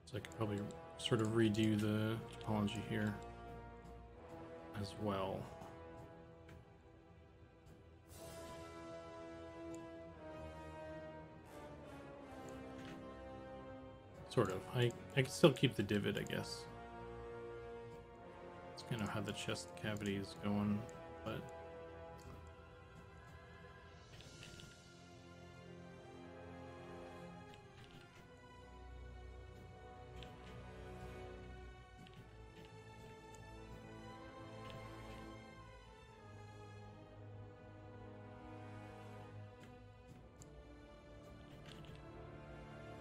So I could probably sort of redo the topology here as well. Sort of. I can still keep the divot, I guess. It's kind of how the chest cavity is going, but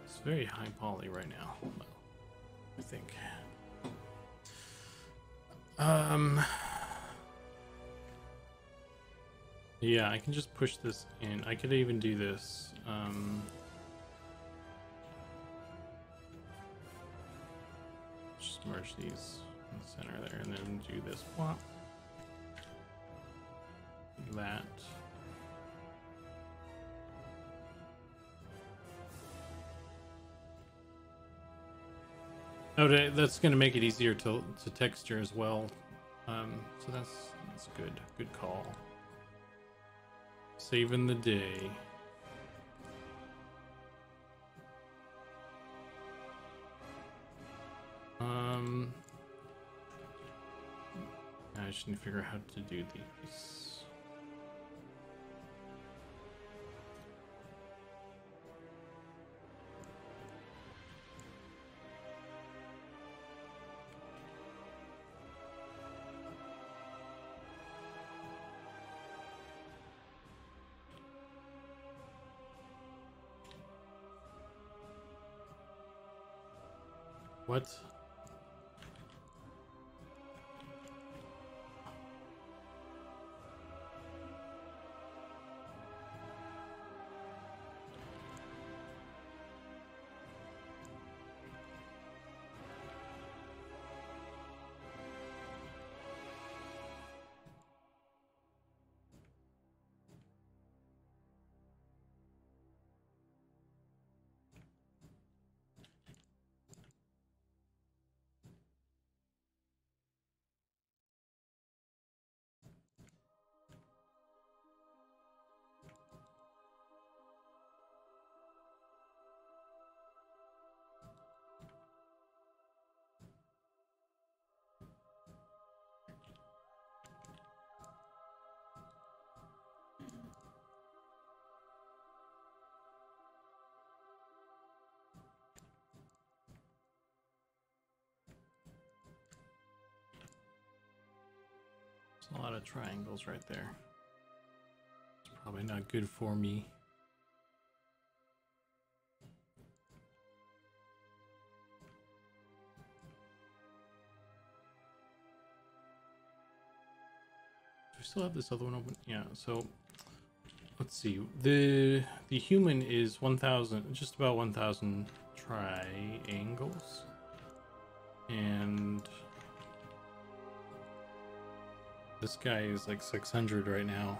it's very high poly right now, I think. Yeah, I can just push this in. I could even do this. Just merge these in the center there, and then do this plop. That. Okay, that's going to make it easier to texture as well. So that's good call. Saving the day. I just need to figure out how to do these. What? There's a lot of triangles right there. It's probably not good for me. Do we still have this other one open? Yeah, so let's see. The human is 1,000, just about 1,000 triangles. And this guy is like 600 right now.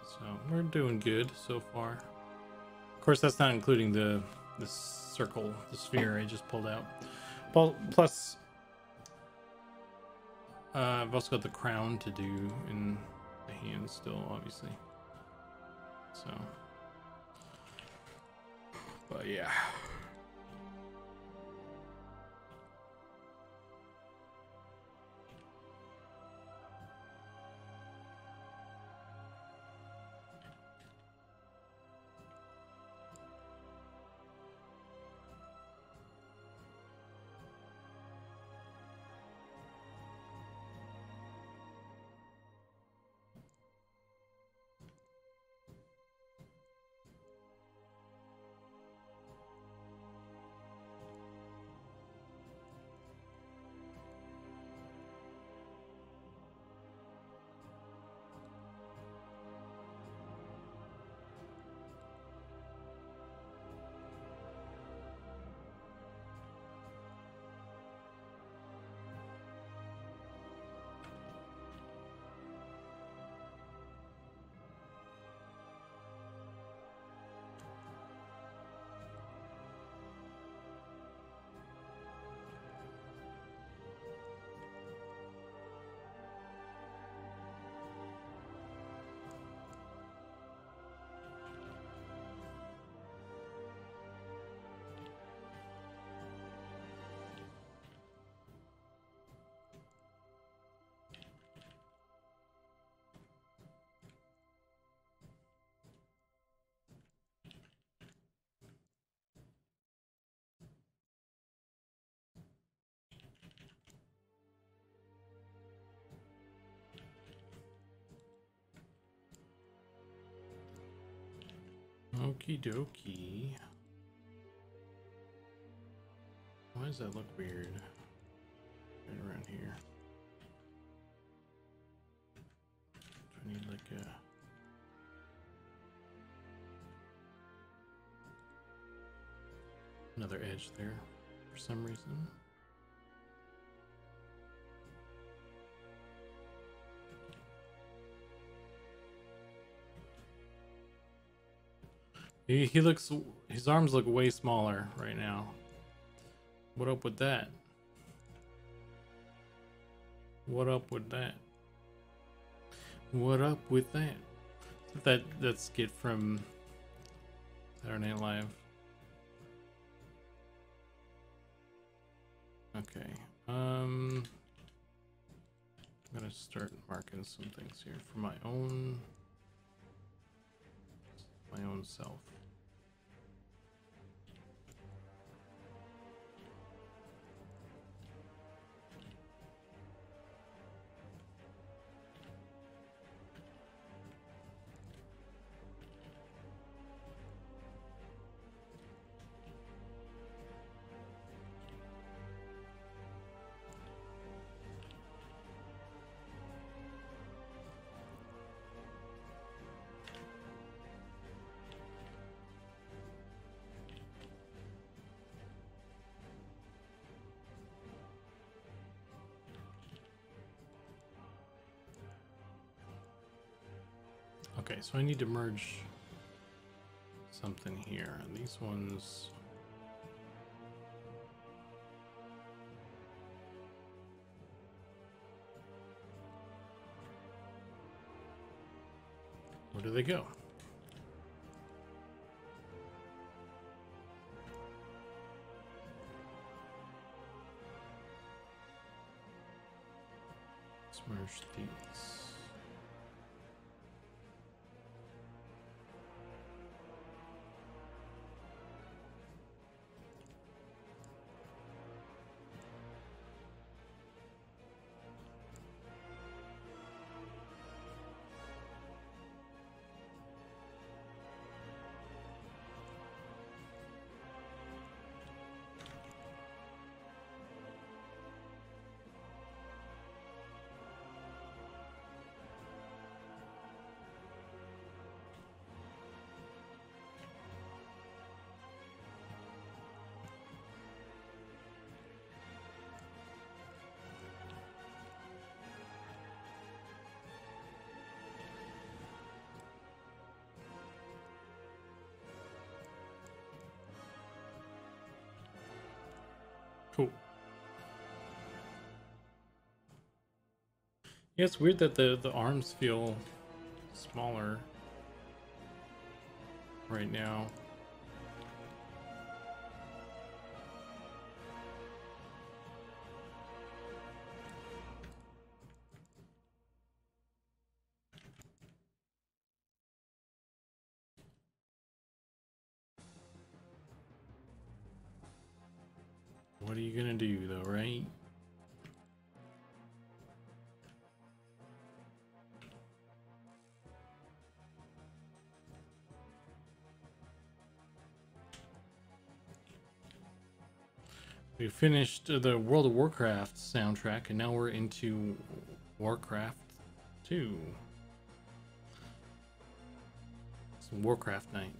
So we're doing good so far. Of course, that's not including the circle, the sphere I just pulled out. Plus, I've also got the crown to do in the hand still, obviously. So, but yeah. Okie dokie. Why does that look weird? Right around here. Do I need like another edge there for some reason? He looks, his arms look way smaller right now. What up with that? What up with that? What up with that? That skit from Saturday Night Live. Okay. I'm gonna start marking some things here for my own self. Okay, so I need to merge something here. These ones. Where do they go? Let's merge these. Cool. Yeah, it's weird that the arms feel smaller right now. What are you gonna do though, right? We finished the World of Warcraft soundtrack, and now we're into Warcraft 2. It's Warcraft night.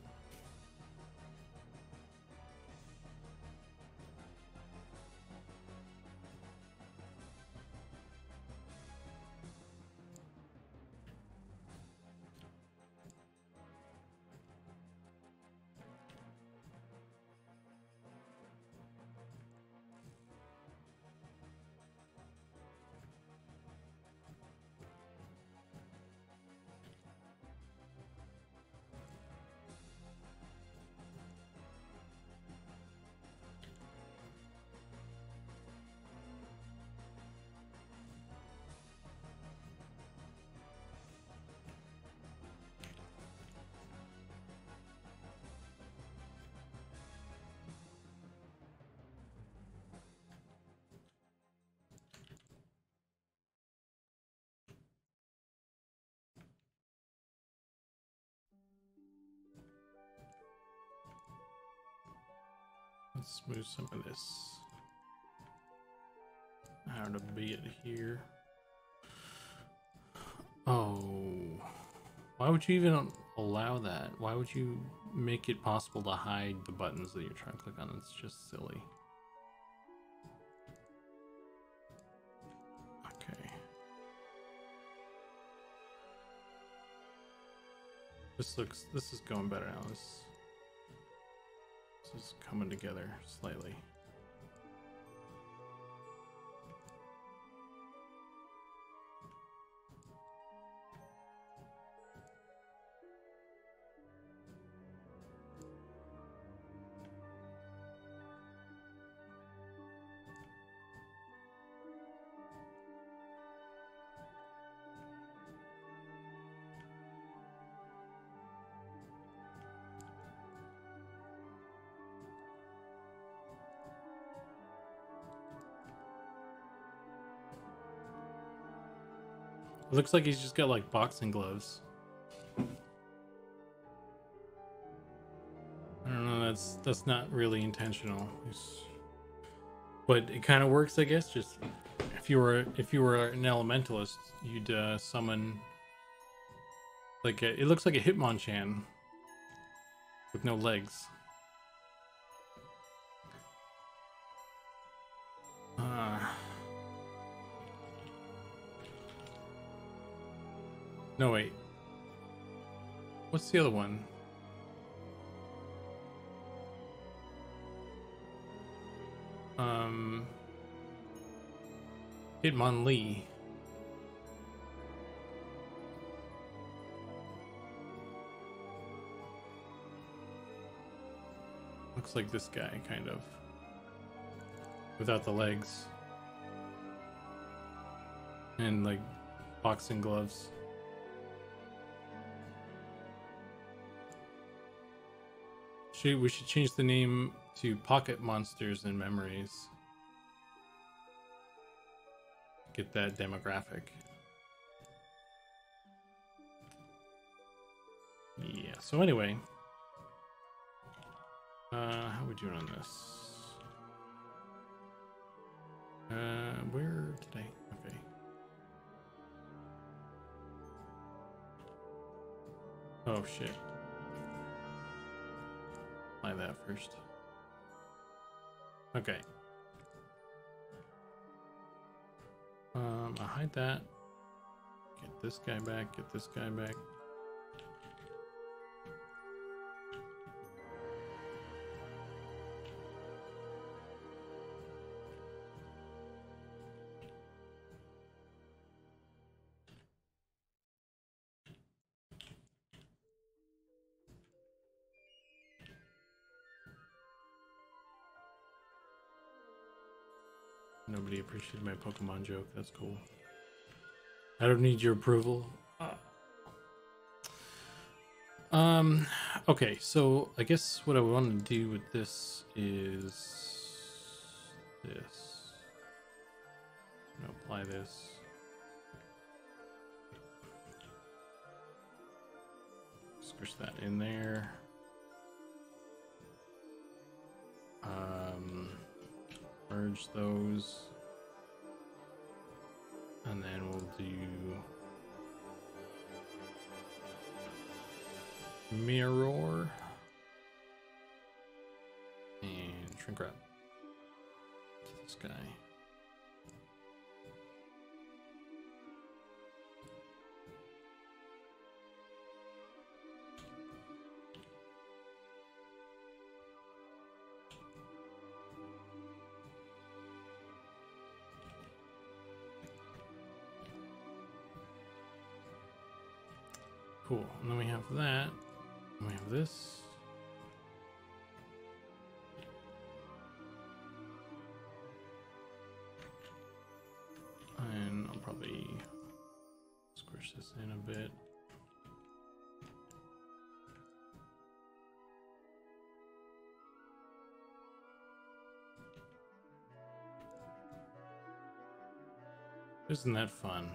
Let's move some of this out a bit here. Oh, why would you even allow that? Why would you make it possible to hide the buttons that you're trying to click on? It's just silly. Okay. This is going better now. This is coming together slightly. It looks like he's just got like boxing gloves. I don't know, that's not really intentional. But it kind of works, I guess. Just if you were an elementalist, you'd summon like it looks like a Hitmonchan with no legs. No, wait. What's the other one? Hitmonlee. Looks like this guy, kind of. Without the legs. And, like, boxing gloves. We should change the name to Pocket Monsters and Memories. Get that demographic. Yeah, so anyway. How are we doing on this? Where today? Okay. Oh shit. Apply that first. Okay. I'll hide that. Get this guy back, get this guy back. Nobody appreciated my Pokemon joke. That's cool. I don't need your approval. Okay, so I guess what I want to do with this is this. I'm gonna apply this. Squish that in there. Merge those. And then we'll do mirror and shrink wrap to this guy. Cool, and then we have that, and we have this. And I'll probably squish this in a bit. Isn't that fun?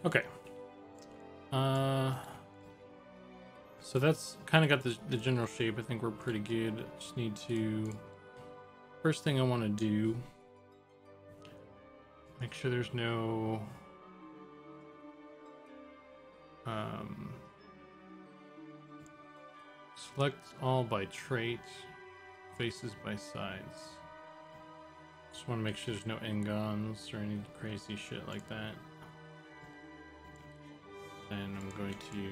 Okay. So that's kind of got the general shape. I think we're pretty good. Just need to... First thing I want to do... Make sure there's no... Select all by trait, faces by sides. Just want to make sure there's no engons or any crazy shit like that. And I'm going to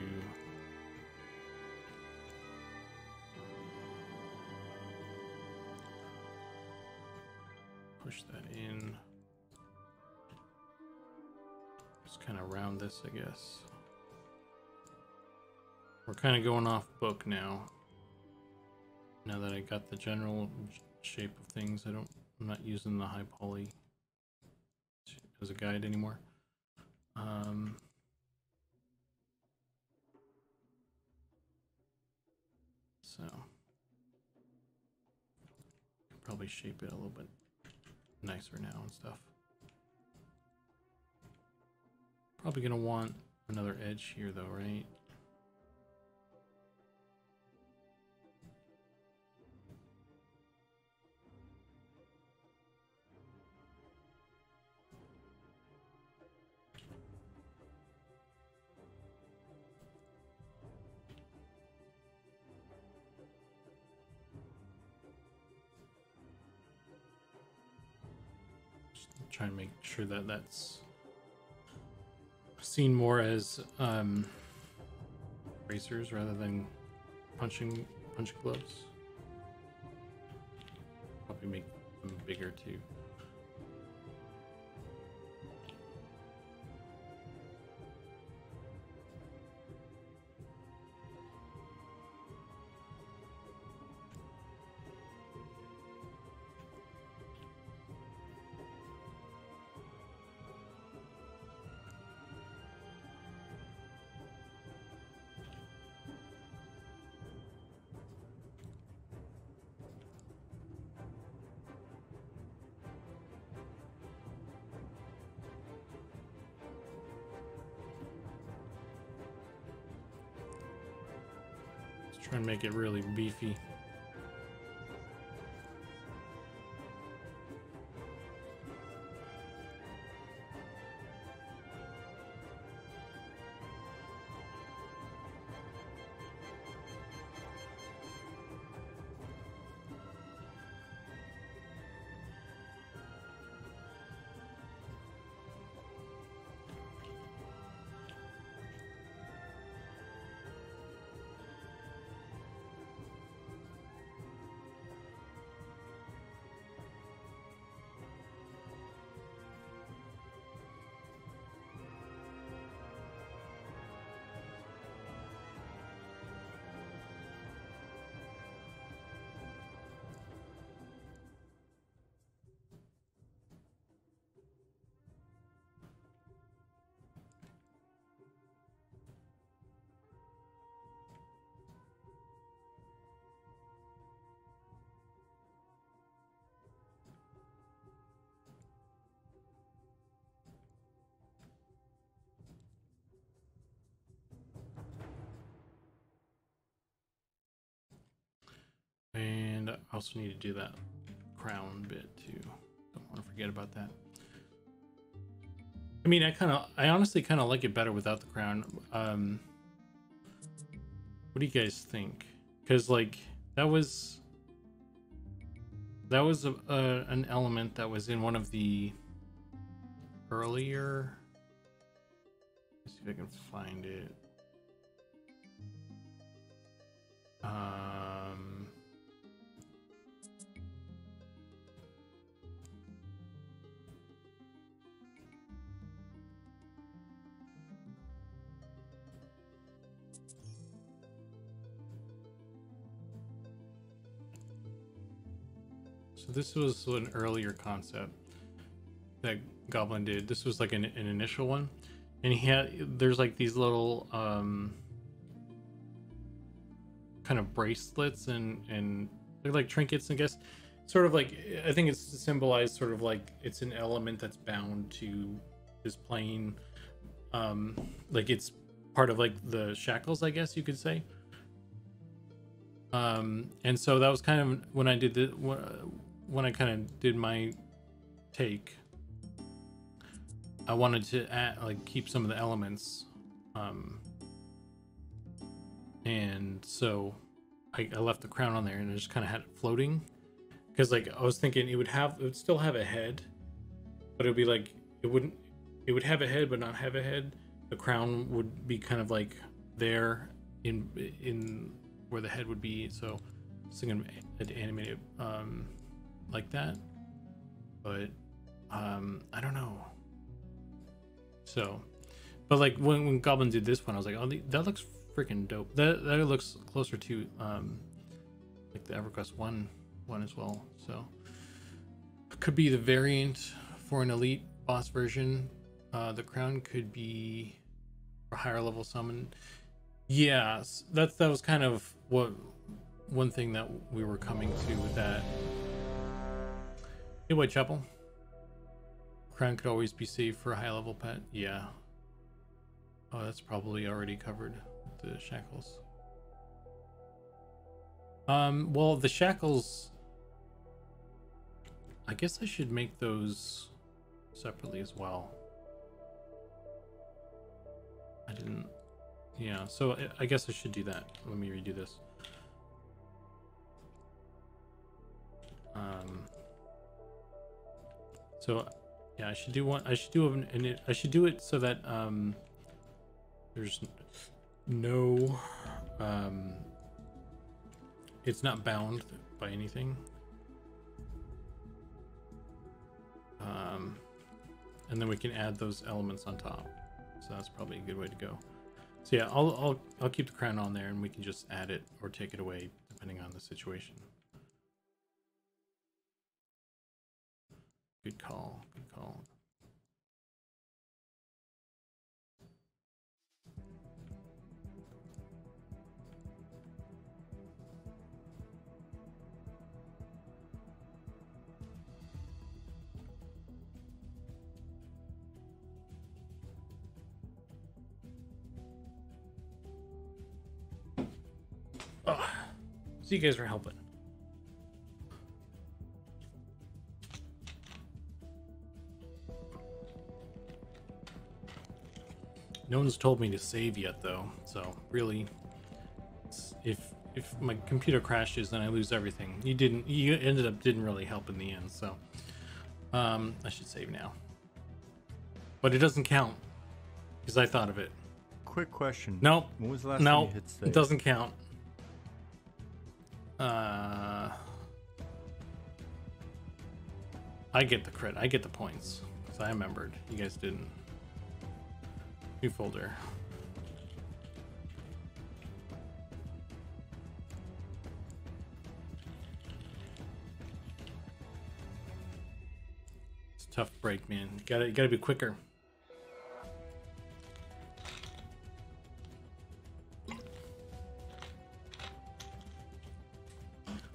push that in. Just kind of round this, I guess. We're kind of going off book now. Now that I got the general shape of things, I'm not using the high poly as a guide anymore. So can probably shape it a little bit nicer now and stuff. Probably gonna want another edge here though, right? Try and make sure that that's seen more as racers rather than punch gloves. Probably make them bigger too. Try and make it really beefy. And I also need to do that crown bit too. Don't want to forget about that. I mean, I honestly kind of like it better without the crown. What do you guys think? Because like that was an element that was in one of the earlier. Let's see if I can find it. So this was an earlier concept that Goblin did. This was like an initial one, and there's like these little kind of bracelets and they're like trinkets, I guess. Sort of like, I think it's symbolized sort of like it's an element that's bound to this plane. Like it's part of like the shackles, I guess you could say. And so that was kind of when I did when I kind of did my take. I wanted to keep some of the elements, and so I left the crown on there, and I just kind of had it floating, because like I was thinking it would still have a head, but it would be like it would have a head but not have a head. The crown would be kind of like there in where the head would be, so I was thinking I'd animate it like that, but I don't know. So, but like when Goblin did this one, I was like, oh, that looks freaking dope. That looks closer to like the EverQuest 1 as well. So could be the variant for an elite boss version. The crown could be a higher level summon. Yes, that was kind of one thing that we were coming to with that. Hey, Whitechapel. Crown could always be saved for a high level pet. Yeah. Oh, that's probably already covered with the shackles. Well, the shackles, I guess I should make those separately as well. I didn't. Yeah, so I guess I should do that. Let me redo this. So yeah, I should do one. I should do it so that there's no it's not bound by anything. And then we can add those elements on top. So that's probably a good way to go. So yeah, I'll keep the crown on there, and we can just add it or take it away depending on the situation. Good call. Good call. Oh, so you guys were helping. No one's told me to save yet, though. So really, if my computer crashes and I lose everything, you ended up didn't really help in the end. So I should save now, but it doesn't count because I thought of it. Quick question. Nope. When was the last time you hit save? It doesn't count. I get the credit. I get the points because I remembered. You guys didn't. New folder. It's a tough break, man. You gotta be quicker.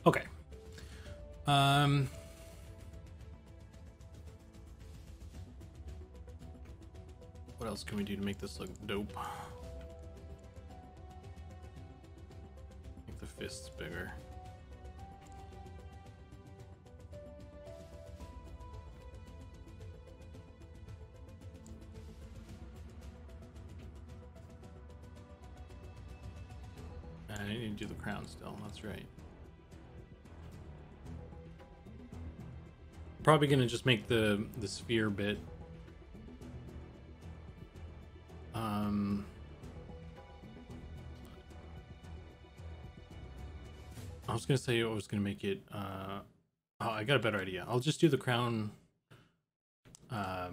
Okay. What else can we do to make this look dope? Make the fists bigger. I need to do the crown still, that's right. Probably gonna just make the sphere bit. I was gonna say I was gonna make it. Oh, I got a better idea. I'll just do the crown. Yeah,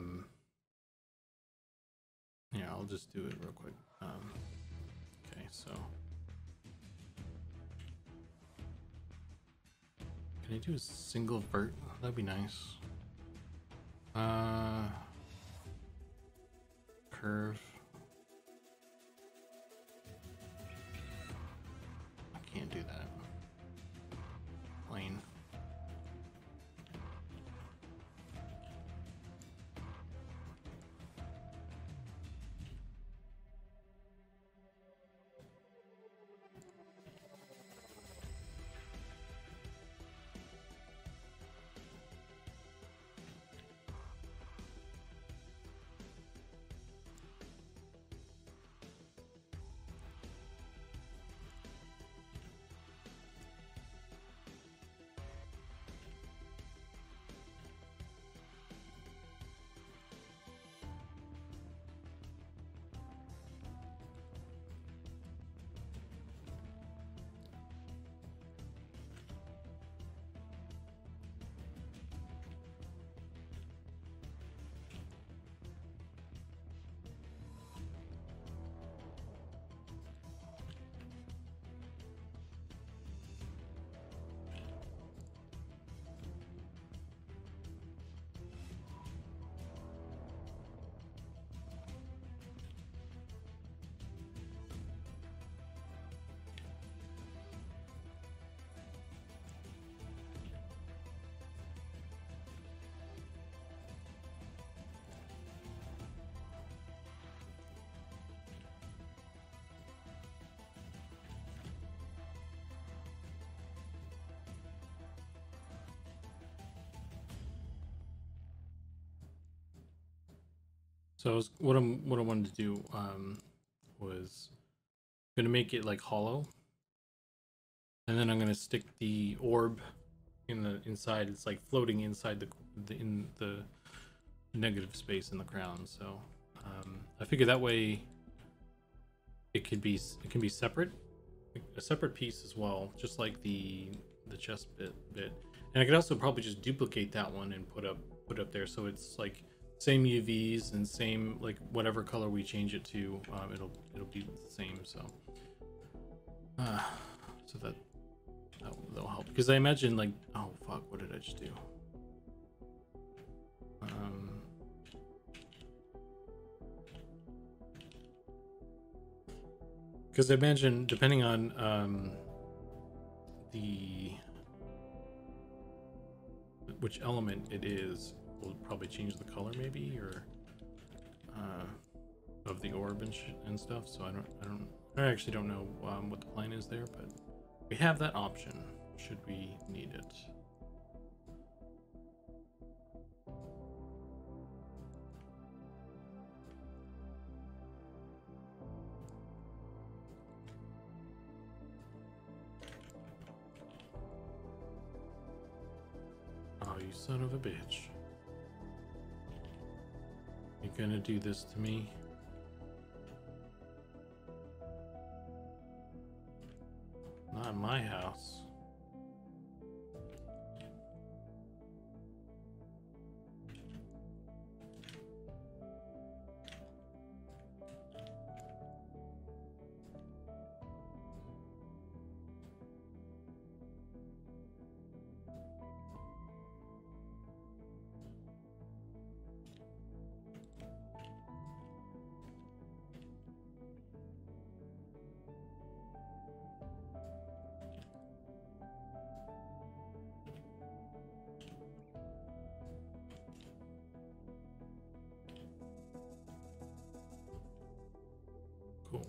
I'll just do it real quick. Okay, so can I do a single vert? That'd be nice. Curve. I can't do that. Plane. So what I wanted to do was gonna make it like hollow, and then I'm gonna stick the orb in the inside. It's like floating inside the negative space in the crown. So I figure that way it can be separate, a separate piece as well, just like the chest bit. And I could also probably just duplicate that one and put up there, so it's like same UVs and same, like whatever color we change it to, it'll be the same. So so that'll help, because I imagine, like, oh fuck, what did I just do? Because I imagine, depending on which element it is, will probably change the color, maybe, or of the orb and stuff. So I actually don't know what the plan is there, but We have that option, should we need it. Oh, you son of a bitch. You gonna do this to me? Not in my house. Cool.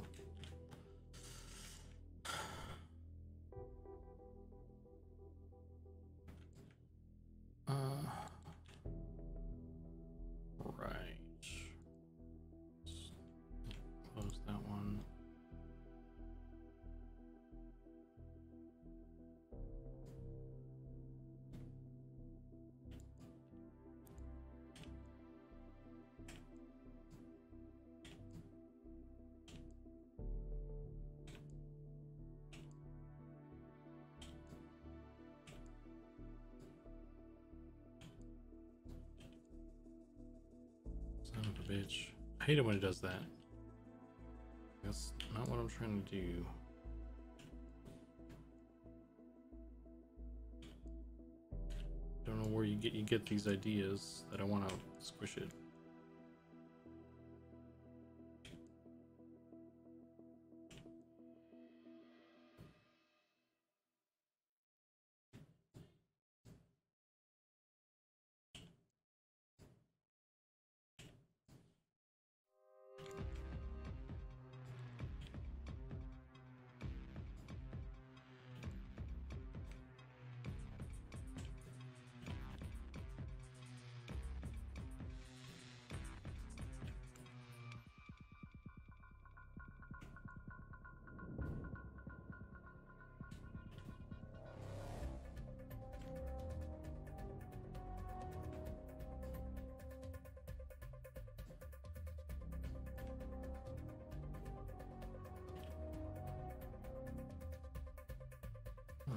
Right. Close that one. Son of a bitch. I hate it when it does that. That's not what I'm trying to do. Don't know where you get these ideas that I want to squish it.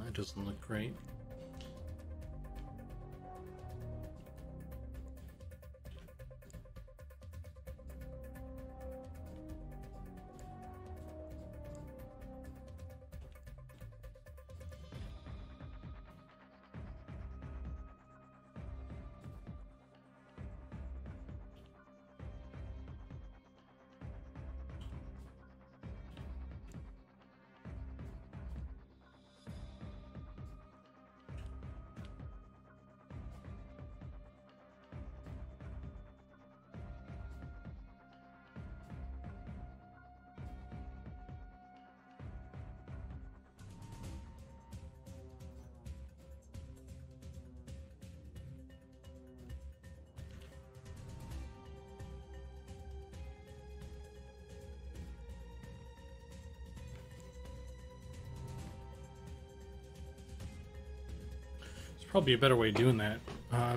That doesn't look great. Probably a better way of doing that. I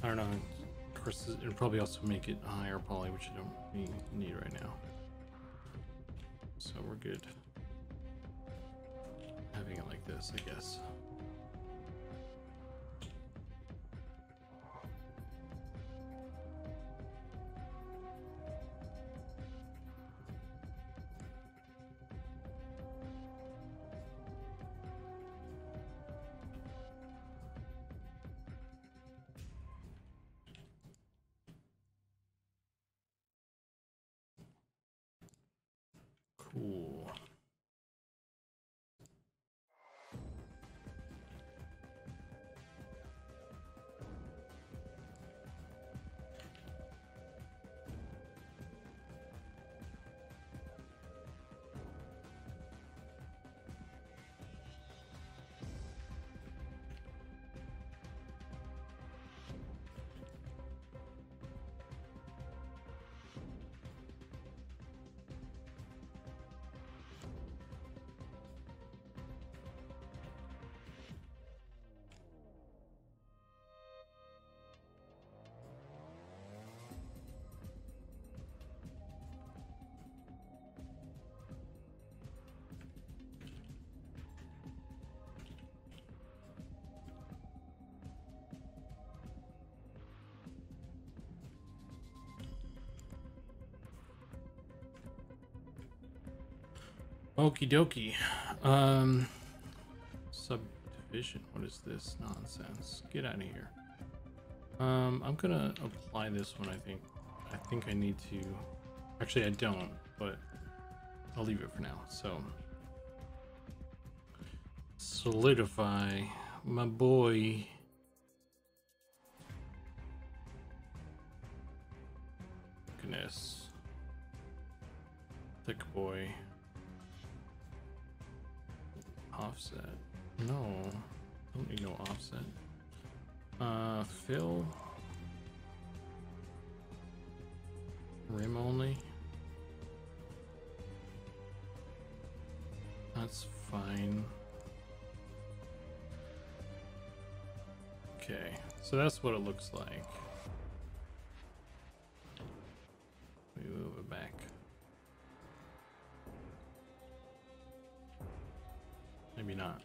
don't know. Of course, it'll probably also make it higher poly, which I don't need right now. So we're good. Having it like this, I guess. Cool. Okie dokie. Subdivision. What is this nonsense? Get out of here. I'm gonna apply this one. I think I need to. Actually, I don't, but I'll leave it for now. So solidify, my boy. Goodness. Thick boy. Offset. No. Don't need no offset. Fill. Rim only. That's fine. Okay, so that's what it looks like. We move it back. Maybe not.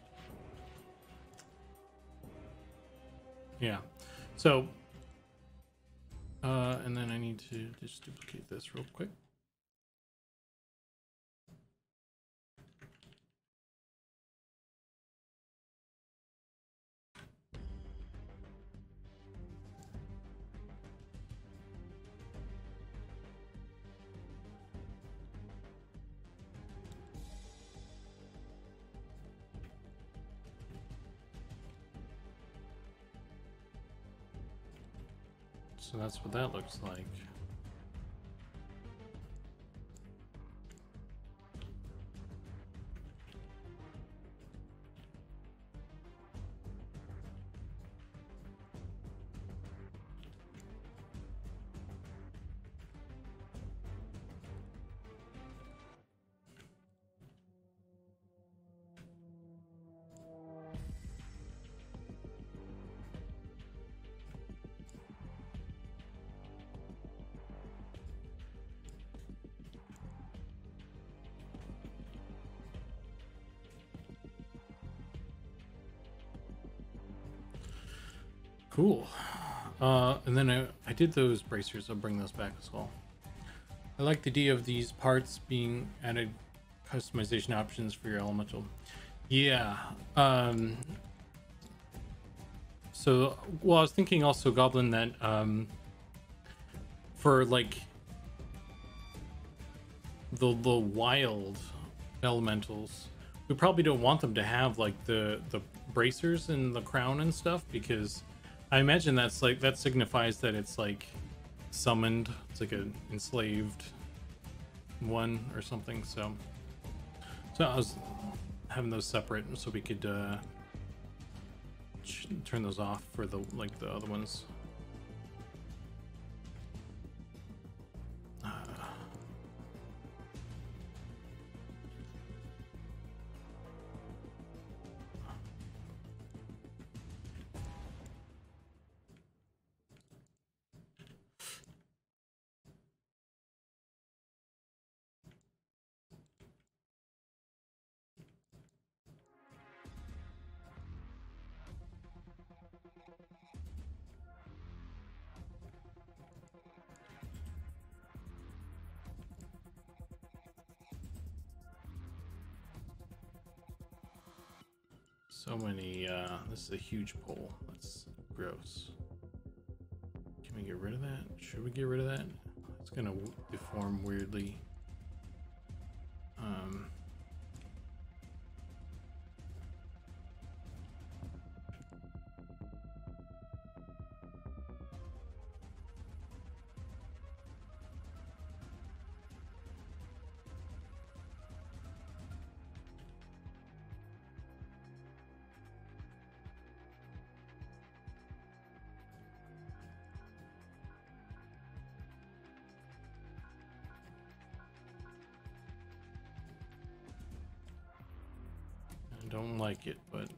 Yeah. So, and then I need to just duplicate this real quick. So that's what that looks like. Cool. And then I did those bracers. I'll bring those back as well. I like the idea of these parts being added customization options for your elemental. Yeah. So, well, I was thinking also, Goblin, that for like the wild elementals, we probably don't want them to have like the bracers and the crown and stuff, because I imagine that's like, that signifies that it's like summoned. It's like an enslaved one or something. So I was having those separate so we could turn those off for the like the other ones. So many, this is a huge pole. That's gross. Can we get rid of that? Should we get rid of that? It's gonna deform weirdly. I don't like it, but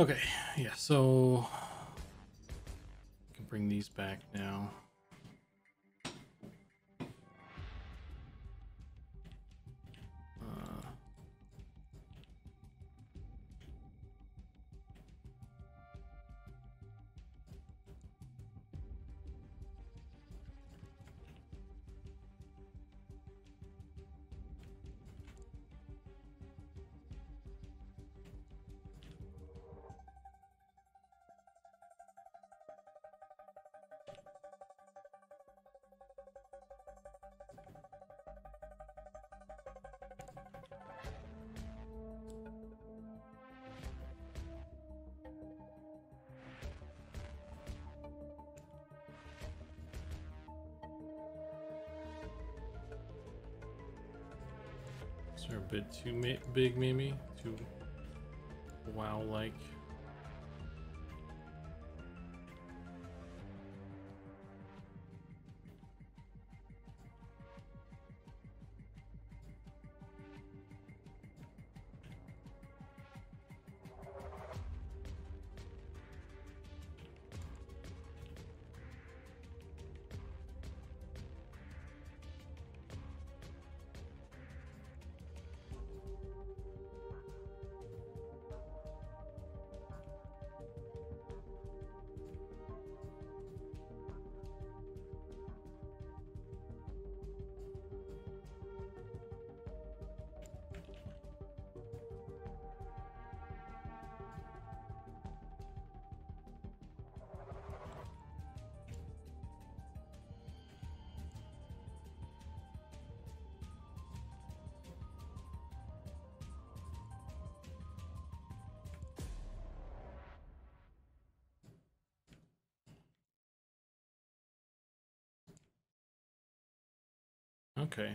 Okay, yeah, so I can bring these back now. They're a bit too big, maybe too WoW-like. Okay.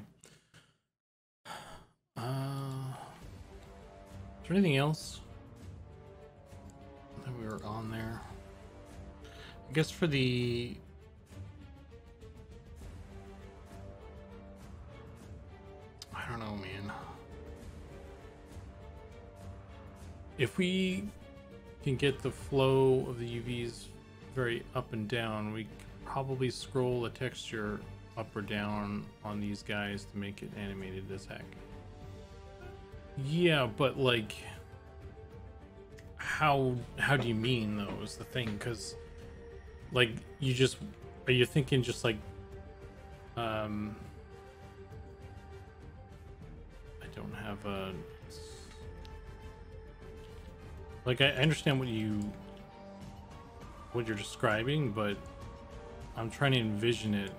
Is there anything else that we were on there? I guess for the I don't know, man. If we can get the flow of the UVs very up and down, we could probably scroll the texture up or down on these guys to make it animated as heck. Yeah, but like, how do you mean though is the thing? Because like, are you thinking just like I don't have a like, I understand what you're describing, but I'm trying to envision it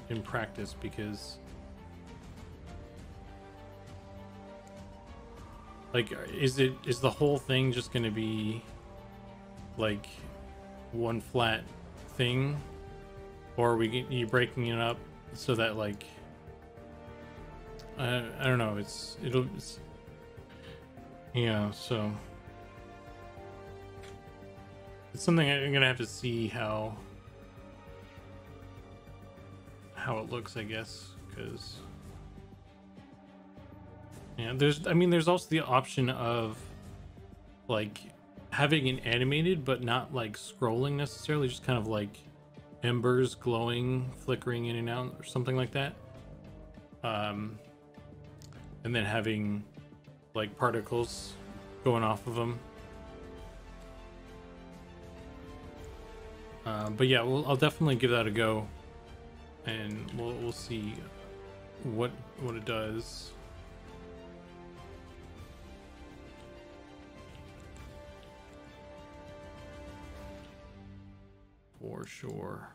in practice, because like, is the whole thing just going to be like one flat thing, or are you breaking it up so that like I don't know, it's yeah, so it's something I'm gonna have to see how it looks, I guess, because yeah, there's also the option of like having it animated but not like scrolling necessarily, just kind of like embers glowing, flickering in and out or something like that, and then having like particles going off of them. But yeah, I'll definitely give that a go, and we'll see what it does. For sure.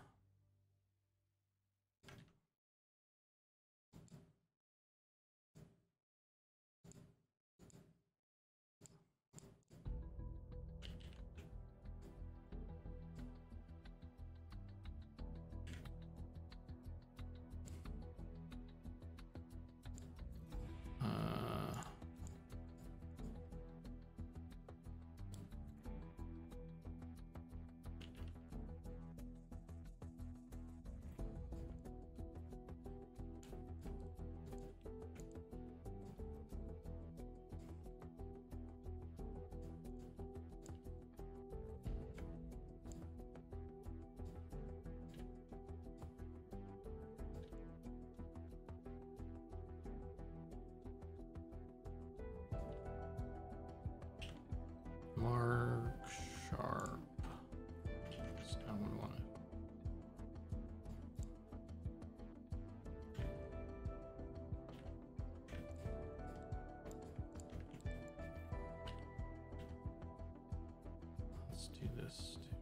let's do this too.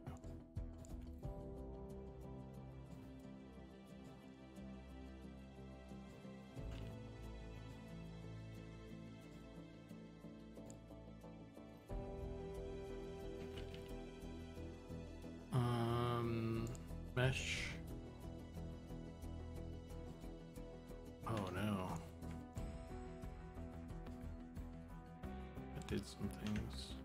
Mesh. Oh no. I did some things.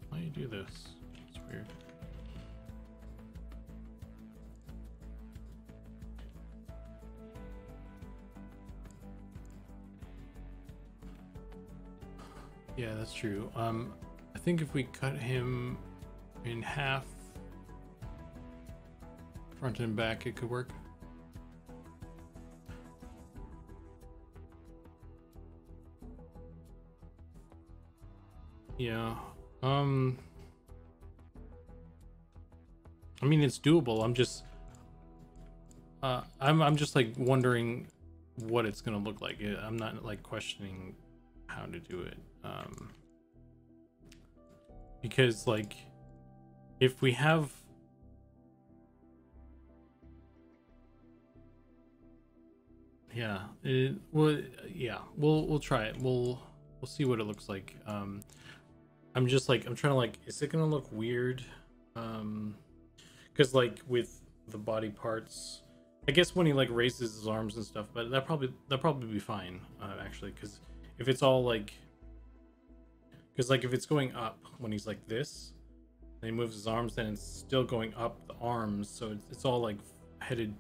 Why do you do this? It's weird. Yeah, that's true. I think if we cut him in half, front and back, it could work. Yeah. I mean, it's doable. I'm just like wondering what it's gonna look like. I'm not like questioning how to do it. Because like if we have we'll try it. We'll see what it looks like. I'm trying to like, is it gonna look weird? Because like with the body parts, I guess when he like raises his arms and stuff, but that'll probably be fine, actually, because if it's all like, because like if it's going up when he's like this, and he moves his arms, then it's still going up the arms, so it's all like headed.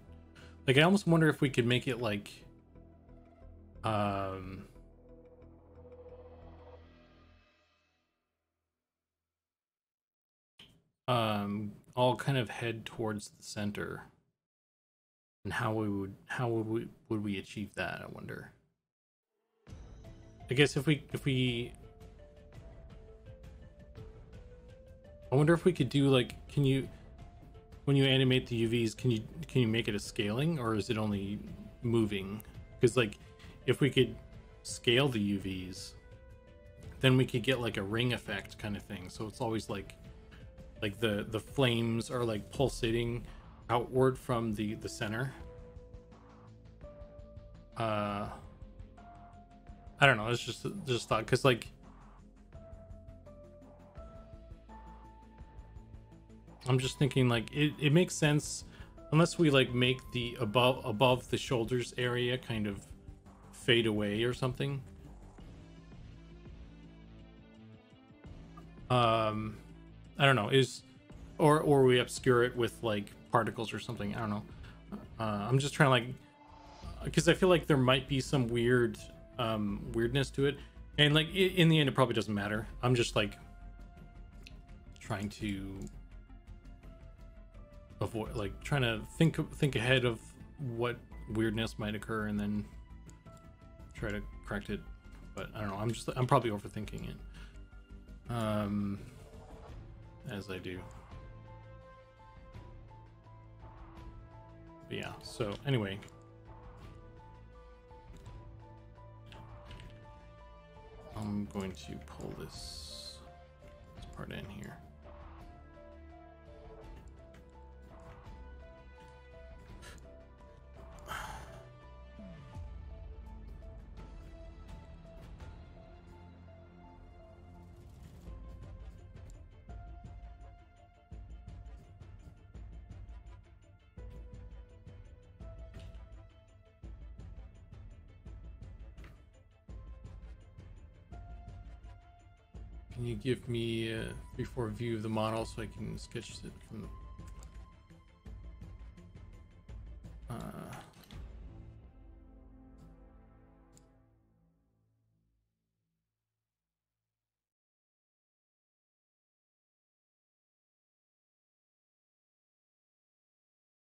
Like I almost wonder if we could make it like, all kind of head towards the center. And how would we achieve that? I wonder. I guess if we I wonder if we could do like, can you, when you animate the UVs, can you make it a scaling, or is it only moving? Because like if we could scale the UVs, then we could get like a ring effect kind of thing. So it's always like the flames are like pulsating outward from the center. I don't know, it's just thought, because like I'm just thinking like it makes sense unless we like make the above the shoulders area kind of fade away or something. I don't know, or we obscure it with like particles or something. I don't know. I'm just trying to like, because I feel like there might be some weirdness to it, and like in the end it probably doesn't matter. I'm just like trying to avoid, like trying to think ahead of what weirdness might occur and then try to correct it. But I don't know, I'm probably overthinking it, as I do. But yeah, so anyway, I'm going to pull this part in here. Can you give me a before view of the model so I can sketch it from the...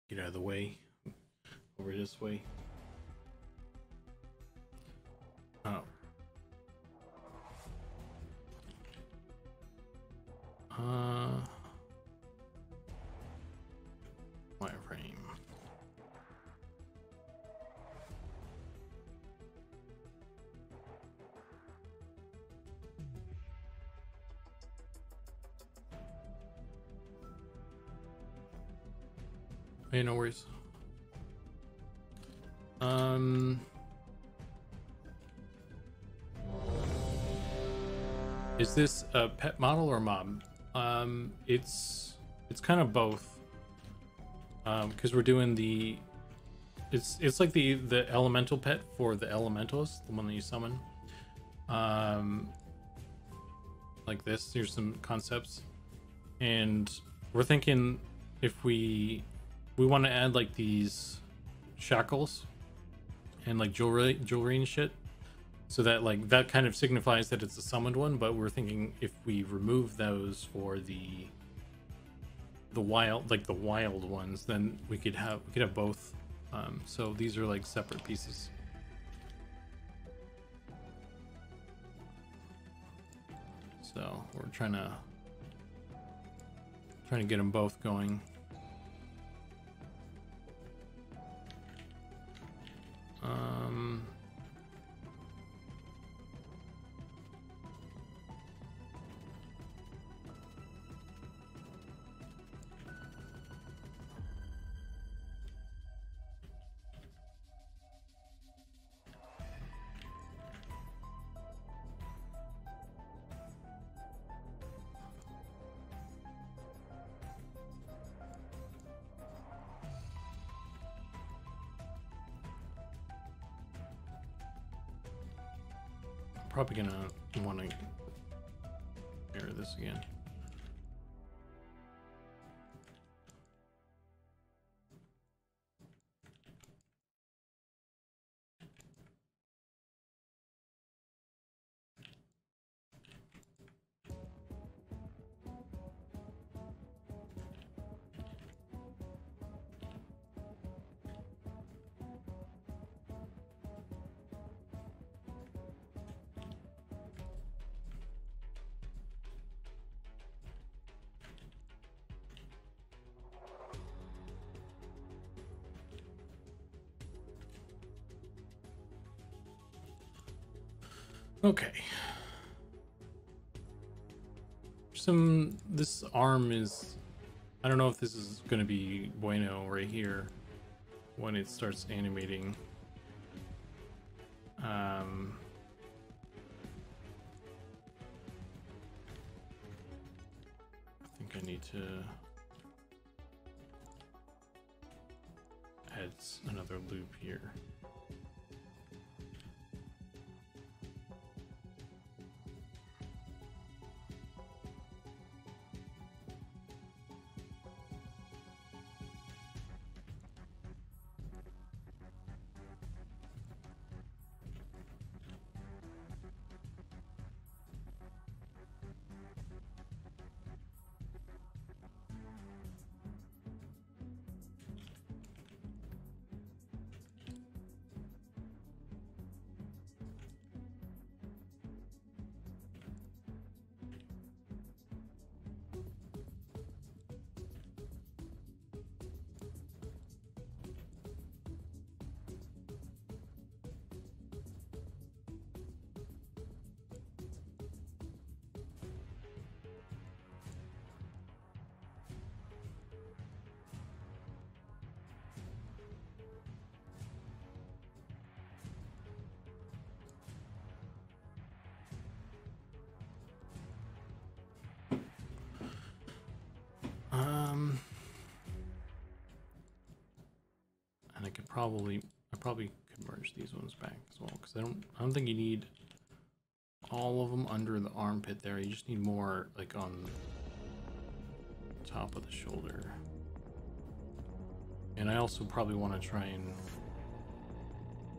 Get out of the way. Over this way. Oh. Hey, no worries. Is this a pet model or mob? It's kind of both. Because we're doing the it's like the elemental pet for the elementalists, the one that you summon. Like this. Here's some concepts, and we're thinking if we want to add like these shackles and like jewelry and shit, so that like that kind of signifies that it's a summoned one. But we're thinking if we remove those for the wild ones, then we could have both. So these are like separate pieces. So we're trying to get them both going. Probably gonna want to mirror this again. Okay. This arm is, I don't know if this is going to be bueno right here when it starts animating. I think I need to add another loop here. And I probably could merge these ones back as well, because I don't think you need all of them under the armpit there. You just need more like on top of the shoulder. And I also probably want to try and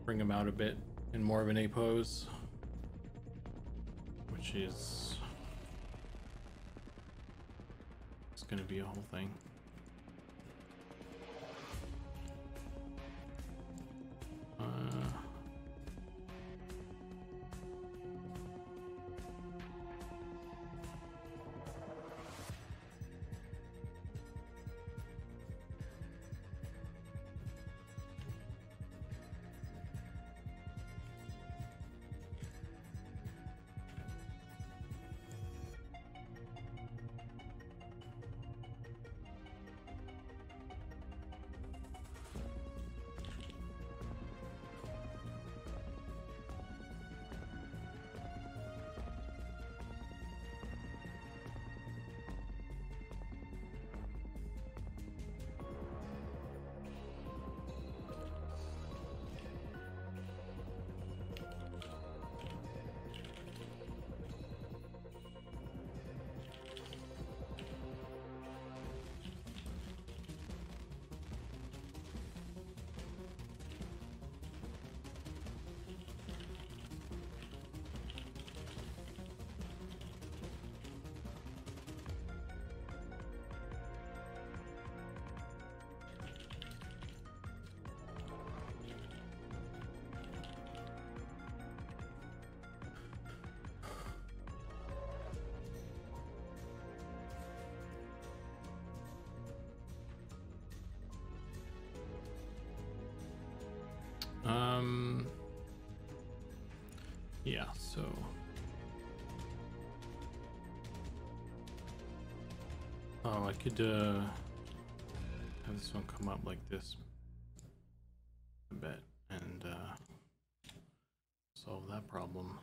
bring them out a bit in more of an A pose, which is it's going to be a whole thing. Yeah, so I could have this one come up like this, I bet, and solve that problem.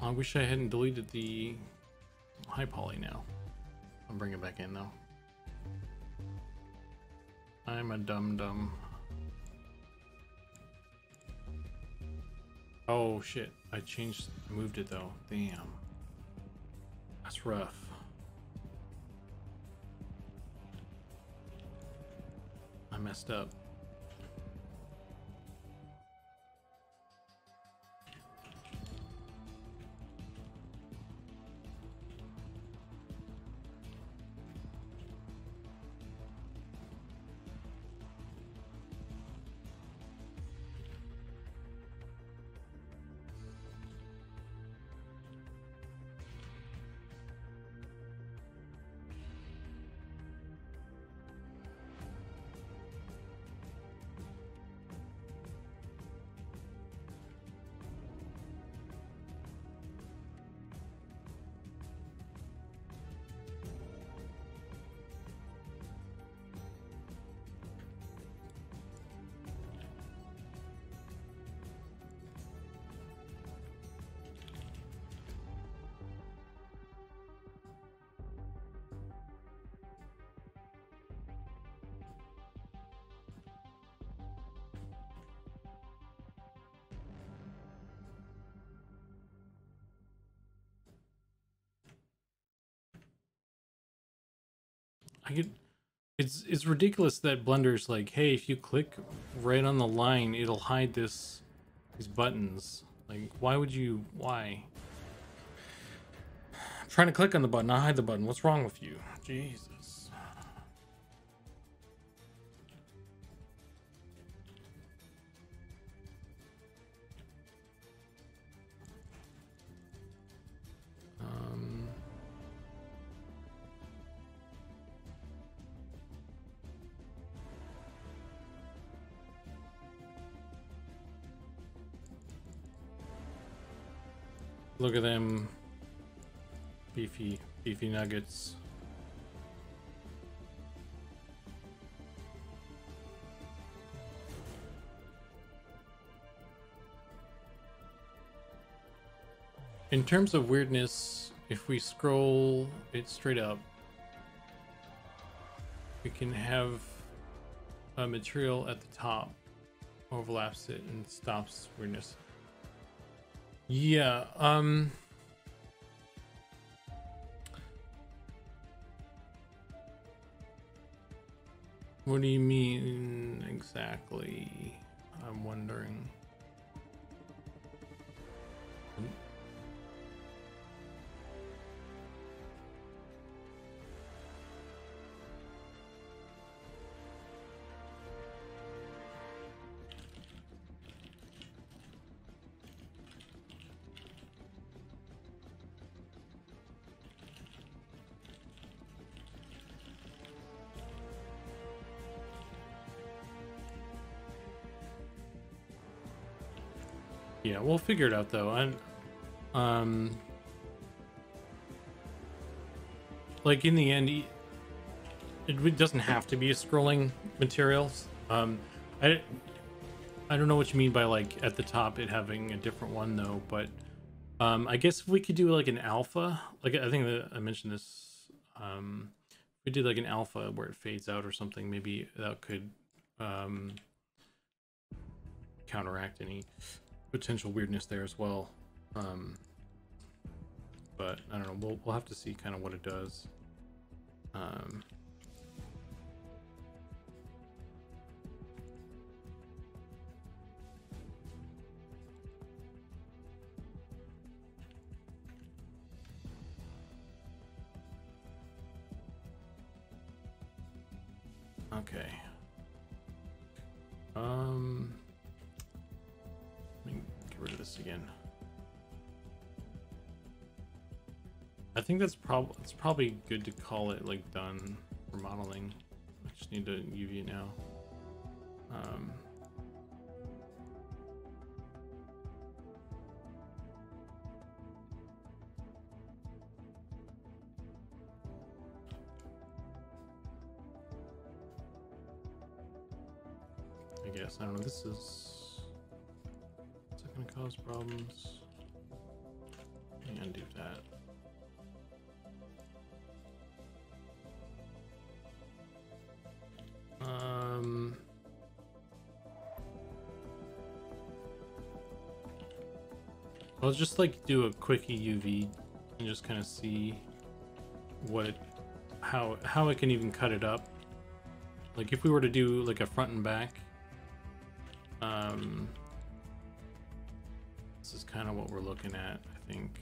I wish I hadn't deleted the high poly now. I'll bring it back in though. I'm a dum-dum. Oh shit, I moved it though. Damn. That's rough. I messed up. It's ridiculous that Blender's like, hey, if you click right on the line, it'll hide these buttons. Like, why? I'm trying to click on the button, not hide the button. What's wrong with you? Jesus. Look at them beefy nuggets. In terms of weirdness, if we scroll it straight up, we can have a material at the top overlaps it and stops weirdness. Yeah, what do you mean exactly? I'm wondering. Yeah, we'll figure it out though. And like in the end, it doesn't have to be a scrolling materials. I don't know what you mean by like at the top it having a different one though, but I guess if we could do like an alpha, like I think that I mentioned this, we did like an alpha where it fades out or something, maybe that could counteract any potential weirdness there as well. But I don't know, we'll have to see kind of what it does. Okay. Let me get rid of this again. I think it's probably good to call it like done for modeling. I just need to UV now. I guess, I don't know, this is it gonna cause problems? Let me undo that. I'll just like do a quick UV and just kind of see what it, how I can even cut it up. Like if we were to do like a front and back, this is kind of what we're looking at, I think.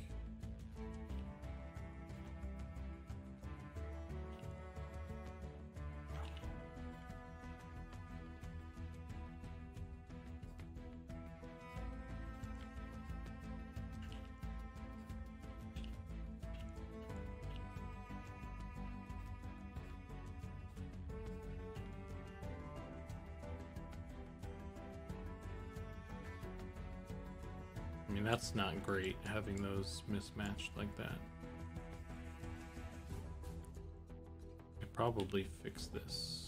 I mean, that's not great having those mismatched like that. I could probably fix this.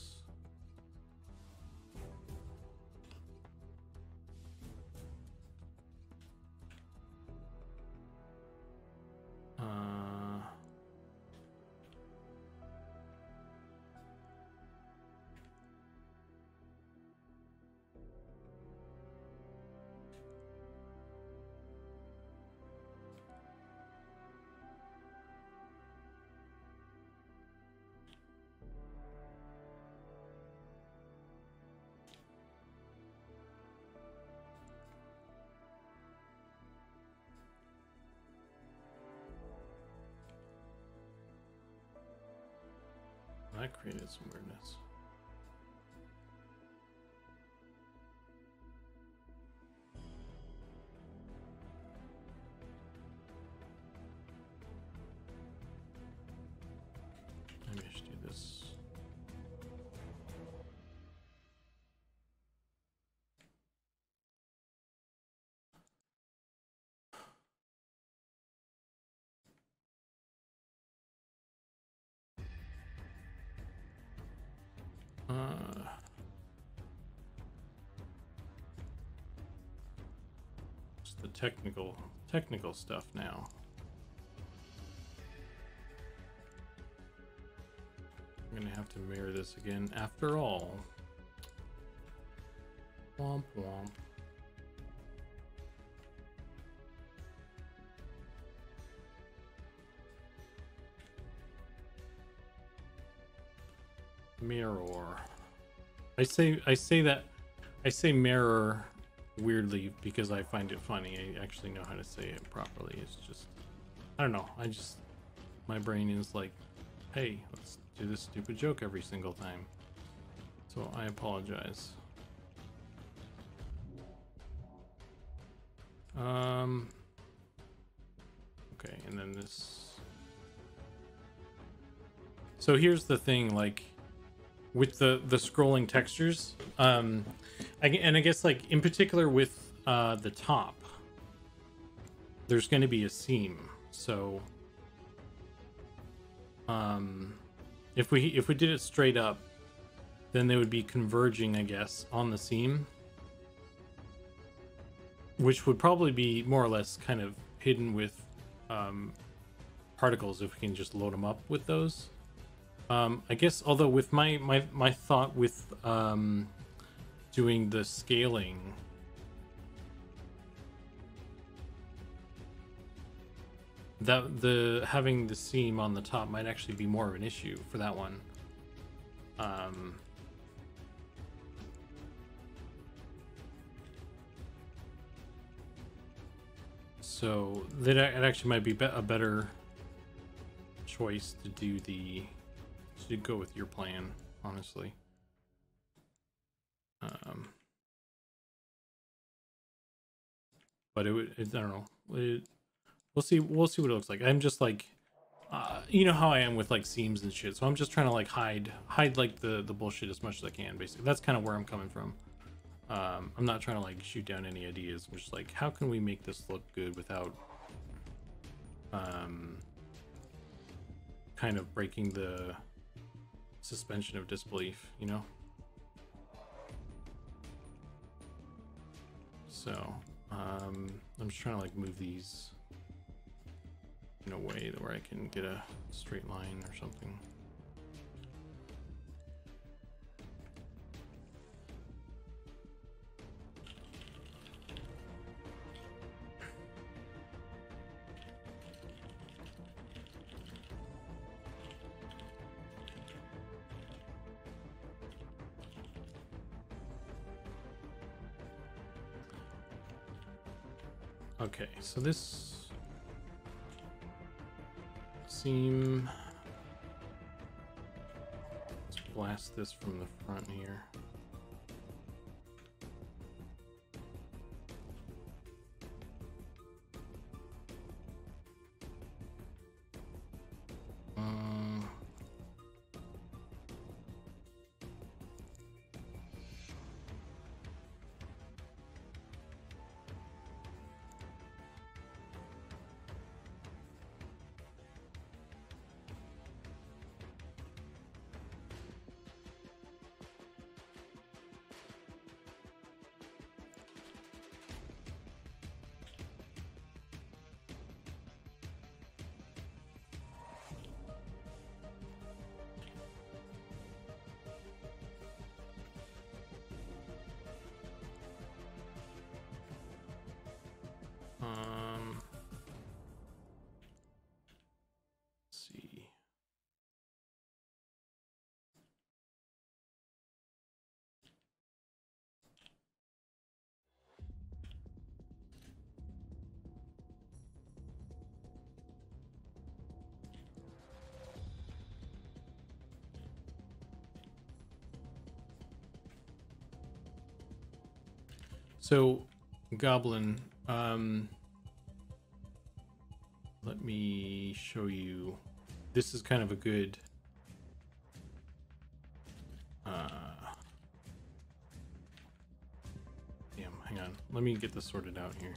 That created some weirdness. Maybe I should do this. Just the technical stuff now. I'm gonna have to mirror this again after all. Womp womp. Mirror. I say mirror weirdly because I find it funny. I actually know how to say it properly. It's just, I don't know. My brain is like, hey, let's do this stupid joke every single time. So I apologize. Okay, and then this. So here's the thing, like, with the scrolling textures, and I guess like in particular with the top, there's going to be a seam. So if we did it straight up, then they would be converging, I guess, on the seam, which would probably be more or less kind of hidden with particles if we can just load them up with those. I guess, although with my thought with doing the scaling that the having the seam on the top might actually be more of an issue for that one. So that it actually might be a better choice to do to go with your plan, honestly. But I don't know. We'll see what it looks like. I'm just like, you know how I am with like seams and shit. So I'm just trying to like hide like the bullshit as much as I can. Basically, that's kind of where I'm coming from. I'm not trying to like shoot down any ideas. I'm just like, how can we make this look good without kind of breaking the suspension of disbelief, you know? So I'm just trying to like move these in a way where I can get a straight line or something. Okay, so this seam, let's blast this from the front here. Let's see. So, Goblin, let me show you. This is kind of a good damn, hang on. Let me get this sorted out here.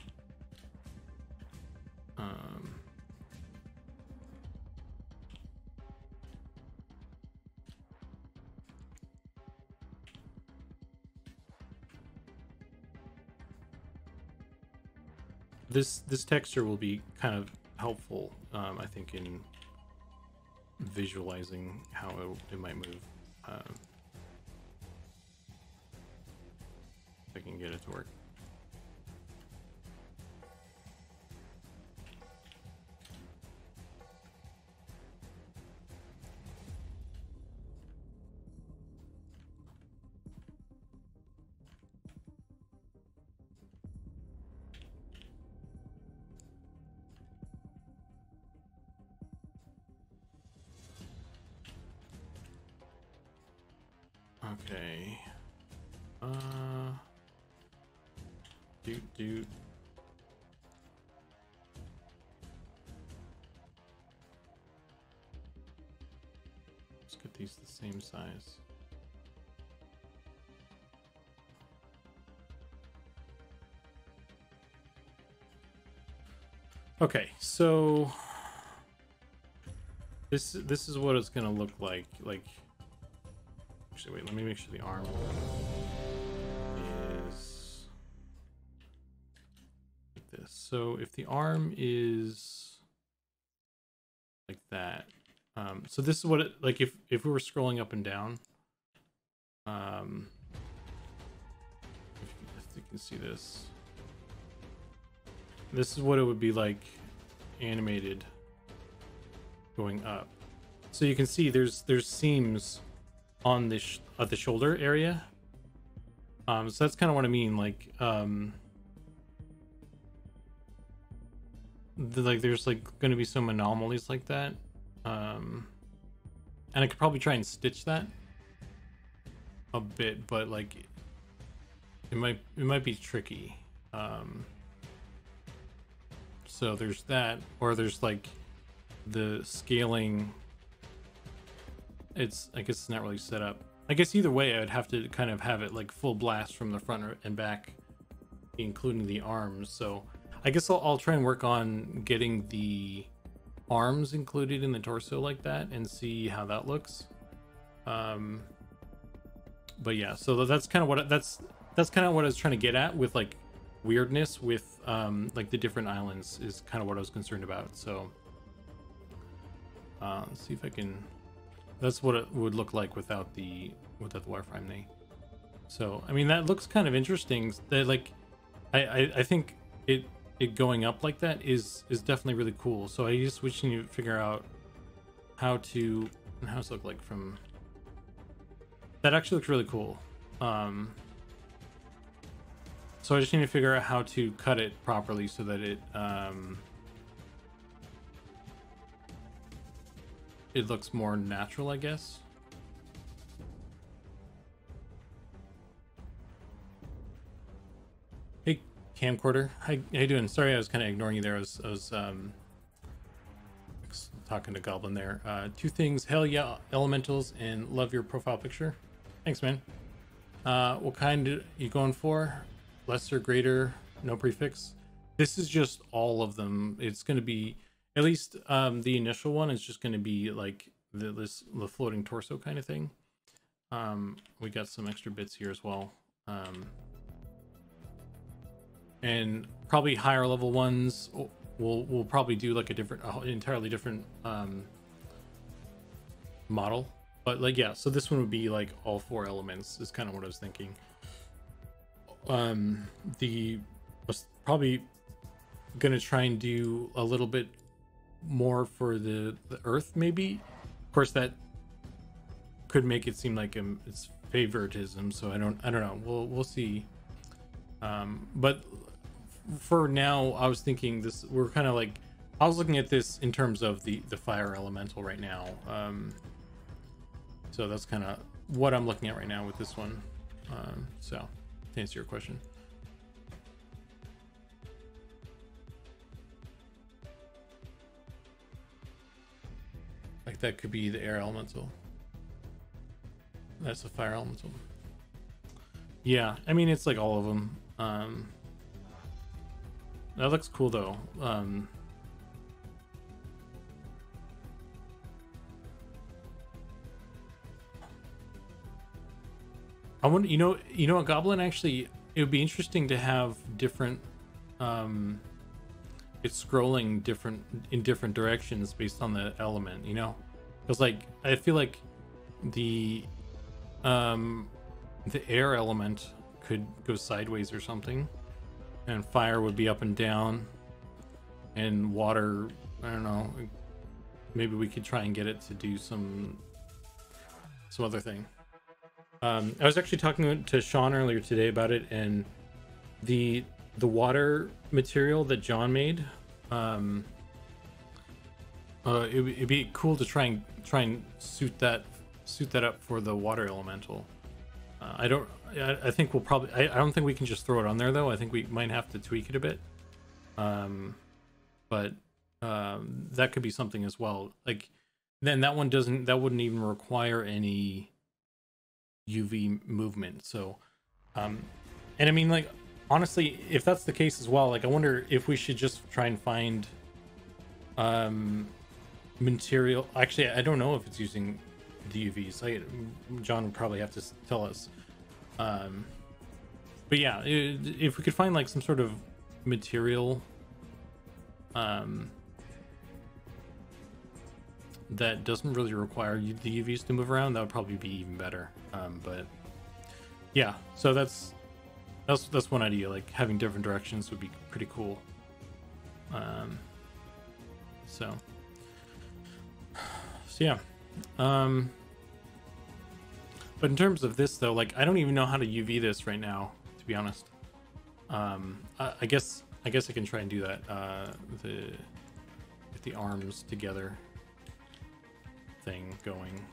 This texture will be kind of helpful, I think, in visualizing how it might move. If I can get it to work. Okay. Dude. Let's get these the same size. Okay, so this is what it's gonna look like. Actually, wait, let me make sure the arm is like this. So if the arm is like that, so this is what it, like if we were scrolling up and down, if you can see this is what it would be like animated going up. So you can see there's seams on the at the shoulder area. So that's kind of what I mean. Like, there's like going to be some anomalies like that. And I could probably try and stitch that a bit, but like it might be tricky. So there's that, or there's like the scaling. I guess it's not really set up. I guess either way, I would have to kind of have it like full blast from the front and back, including the arms. So I guess I'll try and work on getting the arms included in the torso like that and see how that looks. But yeah, so that's kind of what that's kind of what I was trying to get at with like weirdness with like the different islands is kind of what I was concerned about. So let's see if I can. That's what it would look like without the wireframe thing. So I mean that looks kind of interesting. That like I think it going up like that is definitely really cool. So I just wish you figure out how to it look like from. That actually looks really cool. So I just need to figure out how to cut it properly so that it looks more natural, I guess. Hey, camcorder. How you doing? Sorry, I was kind of ignoring you there. I was talking to Goblin there. Two things. Hell yeah, Elementals, and love your profile picture. Thanks, man. What kind are you going for? Lesser, greater, no prefix? This is just all of them. It's going to be, at least the initial one is just going to be like the floating torso kind of thing. We got some extra bits here as well. And probably higher level ones, we'll probably do like entirely different model. But like, yeah, so this one would be like all 4 elements is kind of what I was thinking. Was probably gonna try and do a little bit more for the earth, maybe. Of course, that could make it seem like it's favoritism. So I don't know. We'll see. But for now, I was thinking this. We're kind of like I was looking at this in terms of the fire elemental right now. So that's kind of what I'm looking at right now with this one. So to answer your question. Like that could be the air elemental. That's a fire elemental. Yeah, I mean, it's like all of them. That looks cool though. I wonder, you know, a goblin actually, it would be interesting to have different, it's scrolling in different directions based on the element, you know? Because like, I feel like the air element could go sideways or something, and fire would be up and down, and water, I don't know, maybe we could try and get it to do some other thing. I was actually talking to Sean earlier today about it, and the water material that John made, it'd be cool to try and suit that up for the water elemental. I think we'll probably, I don't think we can just throw it on there though. I think we might have to tweak it a bit. But that could be something as well. Like then that wouldn't even require any UV movement. So and I mean, like, honestly, if that's the case as well, like I wonder if we should just try and find material. Actually, I don't know if it's using the UVs. John would probably have to tell us. But yeah, if we could find like some sort of material that doesn't really require the UVs to move around, that would probably be even better. But yeah, so that's one idea. Like having different directions would be pretty cool. So So yeah. But in terms of this though, like I don't even know how to UV this right now, to be honest. I guess I can try and do that. With the arms together thing going.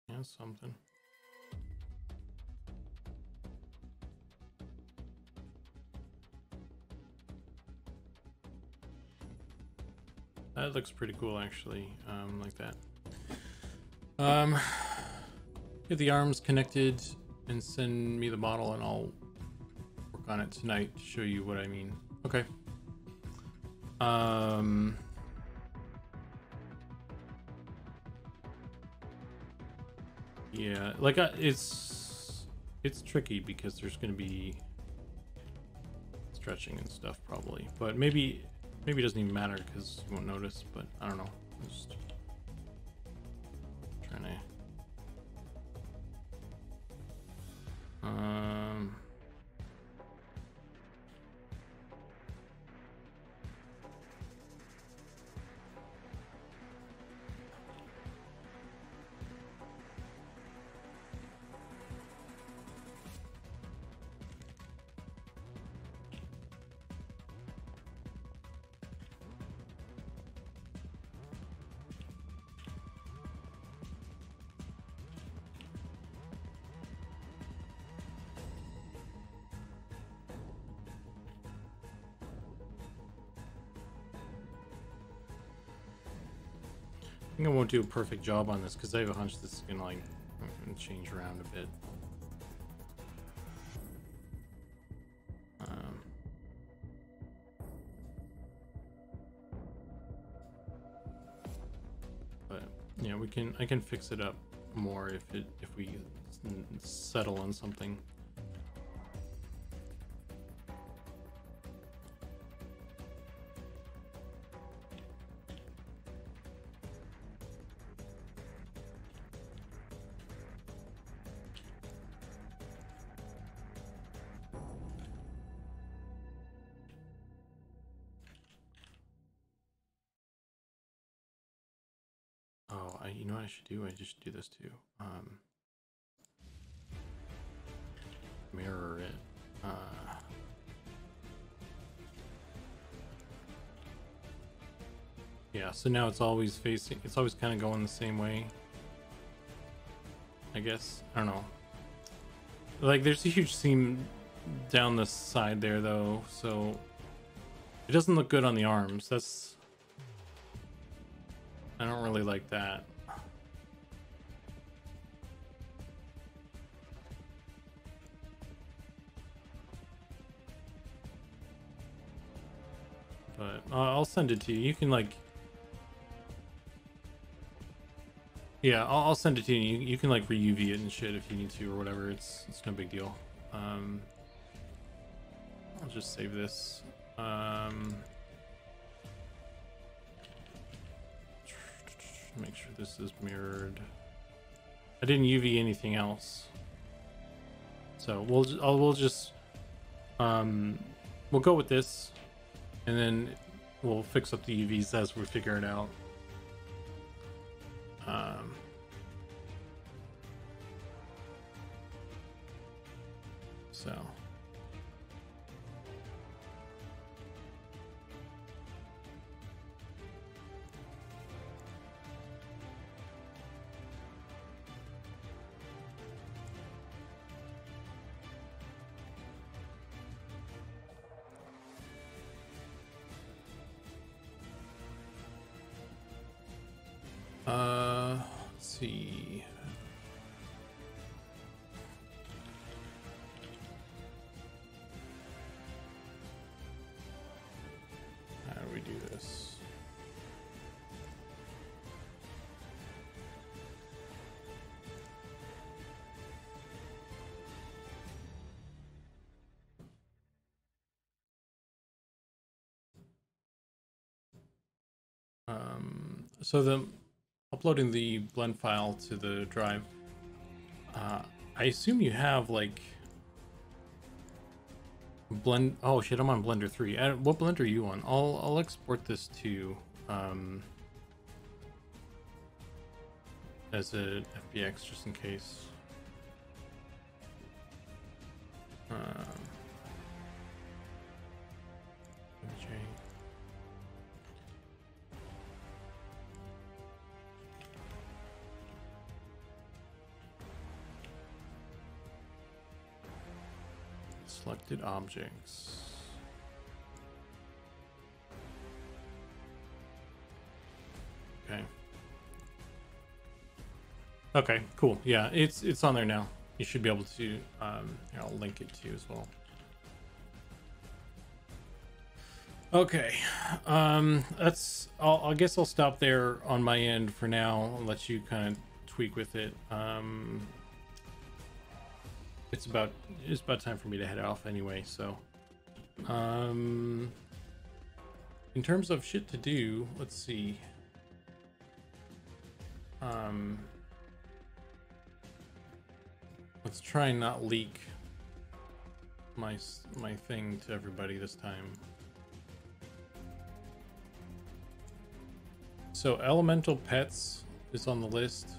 Yeah, something. That looks pretty cool, actually. Like that. Get the arms connected and send me the model, and I'll work on it tonight to show you what I mean. Okay. Yeah, like it's tricky because there's going to be stretching and stuff probably, but maybe it doesn't even matter because you won't notice. But I don't know. I'm just trying to. I think I won't do a perfect job on this because I have a hunch this is gonna like change around a bit. But yeah, I can fix it up more if we settle on something. You know what I should do? I just do this too. Mirror it. Yeah, so now it's always kind of going the same way. I guess. I don't know. Like, there's a huge seam down the side there, though, so it doesn't look good on the arms. I don't really like that. But I'll send it to you. You can like, yeah, I'll send it to you. You can like re-UV it and shit if you need to or whatever. It's no big deal. I'll just save this. Make sure this is mirrored. I didn't UV anything else, so we'll go with this, and then we'll fix up the UVs as we figure it out. Um, so. Let's see. How do we do this? So the uploading the blend file to the drive, I assume you have like blend. Oh shit, I'm on Blender 3. What blender are you on? I'll export this to as a FBX just in case. Selected objects. Okay. Okay, cool. Yeah, it's on there now. You should be able to. Here, I'll link it to you as well. Okay. That's. I guess I'll stop there on my end for now. I'll let you kind of tweak with it. It's about time for me to head off anyway, so in terms of shit to do, let's see. Let's try and not leak my thing to everybody this time. So elemental pets is on the list.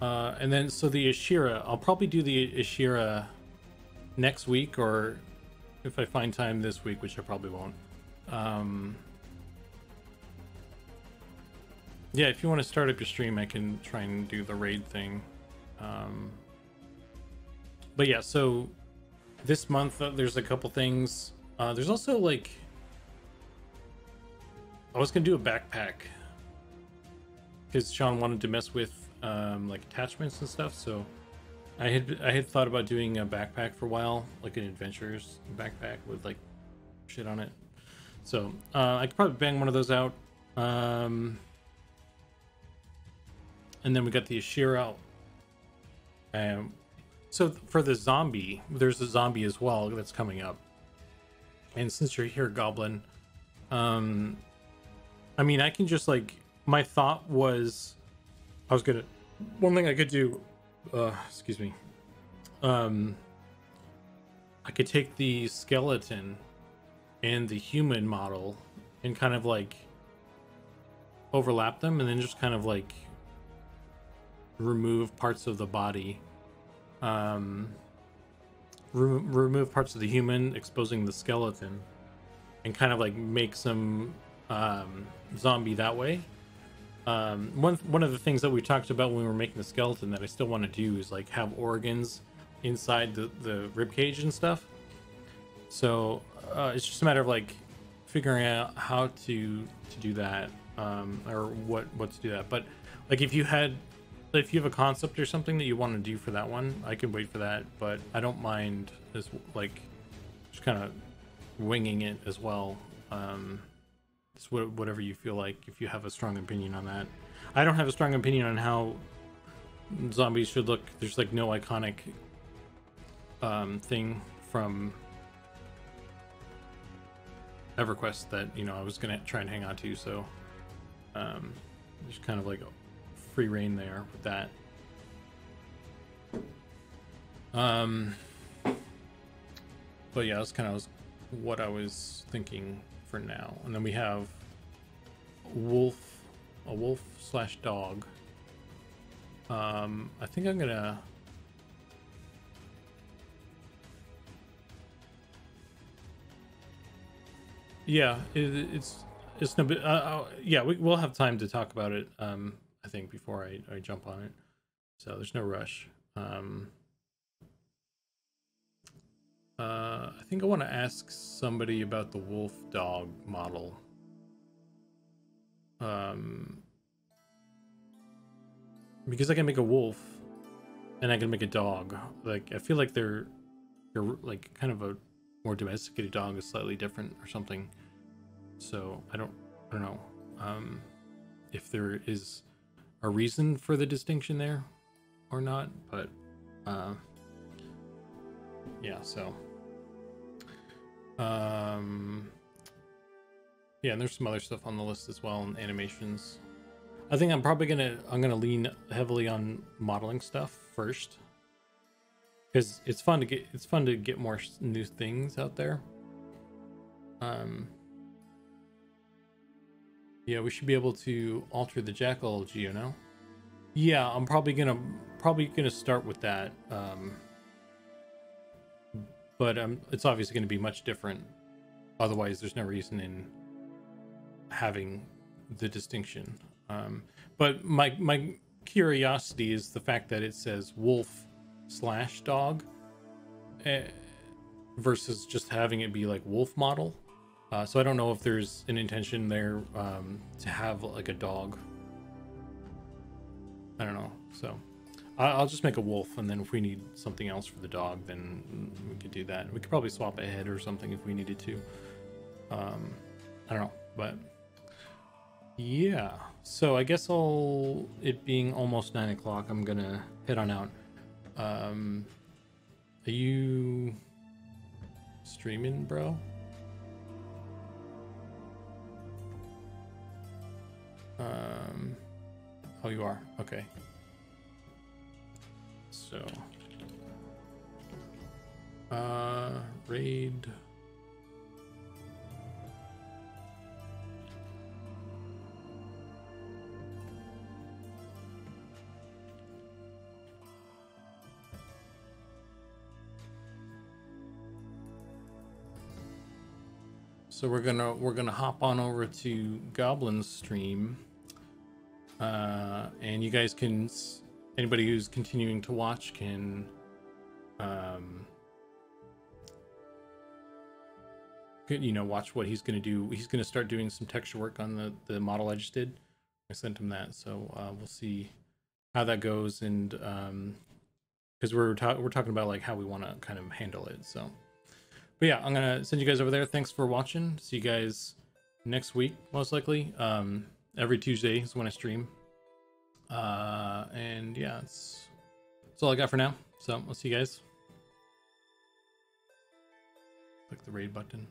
And then, so the Ashira, I'll probably do the Ashira next week, or if I find time this week, which I probably won't. Yeah, if you want to start up your stream, I can try and do the raid thing. But yeah, so this month, there's a couple things. There's also like, I was going to do a backpack because Sean wanted to mess with like attachments and stuff, so I had thought about doing a backpack for a while, like an adventurers backpack with like shit on it. So I could probably bang one of those out. And then we got the Ashira. So for the zombie, there's a zombie as well that's coming up. And since you're here, Goblin, I mean, I can just like, my thought was, one thing I could do, excuse me, I could take the skeleton and the human model and kind of like overlap them, and then just kind of like remove parts of the body, remove parts of the human, exposing the skeleton, and kind of like make some zombie that way. One of the things that we talked about when we were making the skeleton that I still want to do is like have organs inside the rib cage and stuff. So it's just a matter of like figuring out how to do that, or what to do that. But like if you have a concept or something that you want to do for that one, I can wait for that. But I don't mind this, like just kind of winging it as well. It's whatever you feel like, if you have a strong opinion on that. I don't have a strong opinion on how zombies should look. There's like no iconic thing from EverQuest that, you know, I was gonna try and hang on to, so there's kind of like a free reign there with that. But yeah, that's kind of what I was thinking for now. And then we have a wolf/dog I think I'm gonna. Yeah, it's no bit. Yeah, we'll have time to talk about it. I think before I jump on it, so there's no rush. I think I want to ask somebody about the wolf dog model. Because I can make a wolf and I can make a dog. Like I feel like they're like kind of a more domesticated dog is slightly different or something. So I don't know if there is a reason for the distinction there or not, but yeah, so yeah, and there's some other stuff on the list as well, and animations. I think I'm probably gonna lean heavily on modeling stuff first, because it's fun to get more new things out there. Yeah, we should be able to alter the jackal geo now. Yeah, I'm probably gonna start with that. But it's obviously going to be much different. Otherwise, there's no reason in having the distinction. But my curiosity is the fact that it says wolf/dog versus just having it be like wolf model. So I don't know if there's an intention there to have like a dog. I don't know. So I'll just make a wolf, and then if we need something else for the dog, then we could do that. We could probably swap a head or something if we needed to. I don't know, but yeah. So I guess it being almost 9 o'clock, I'm gonna head on out. Are you streaming, bro? Oh, you are. Okay. So, raid. So we're gonna hop on over to Goblin's stream, and you guys can. Anybody who's continuing to watch can watch what he's going to do. He's going to start doing some texture work on the model I just did. I sent him that, so we'll see how that goes, and because we're talking about like how we want to kind of handle it. So, but yeah, I'm gonna send you guys over there. Thanks for watching. See you guys next week, most likely. Every Tuesday is when I stream. And yeah, that's all I got for now. So I'll see you guys. Click the raid button.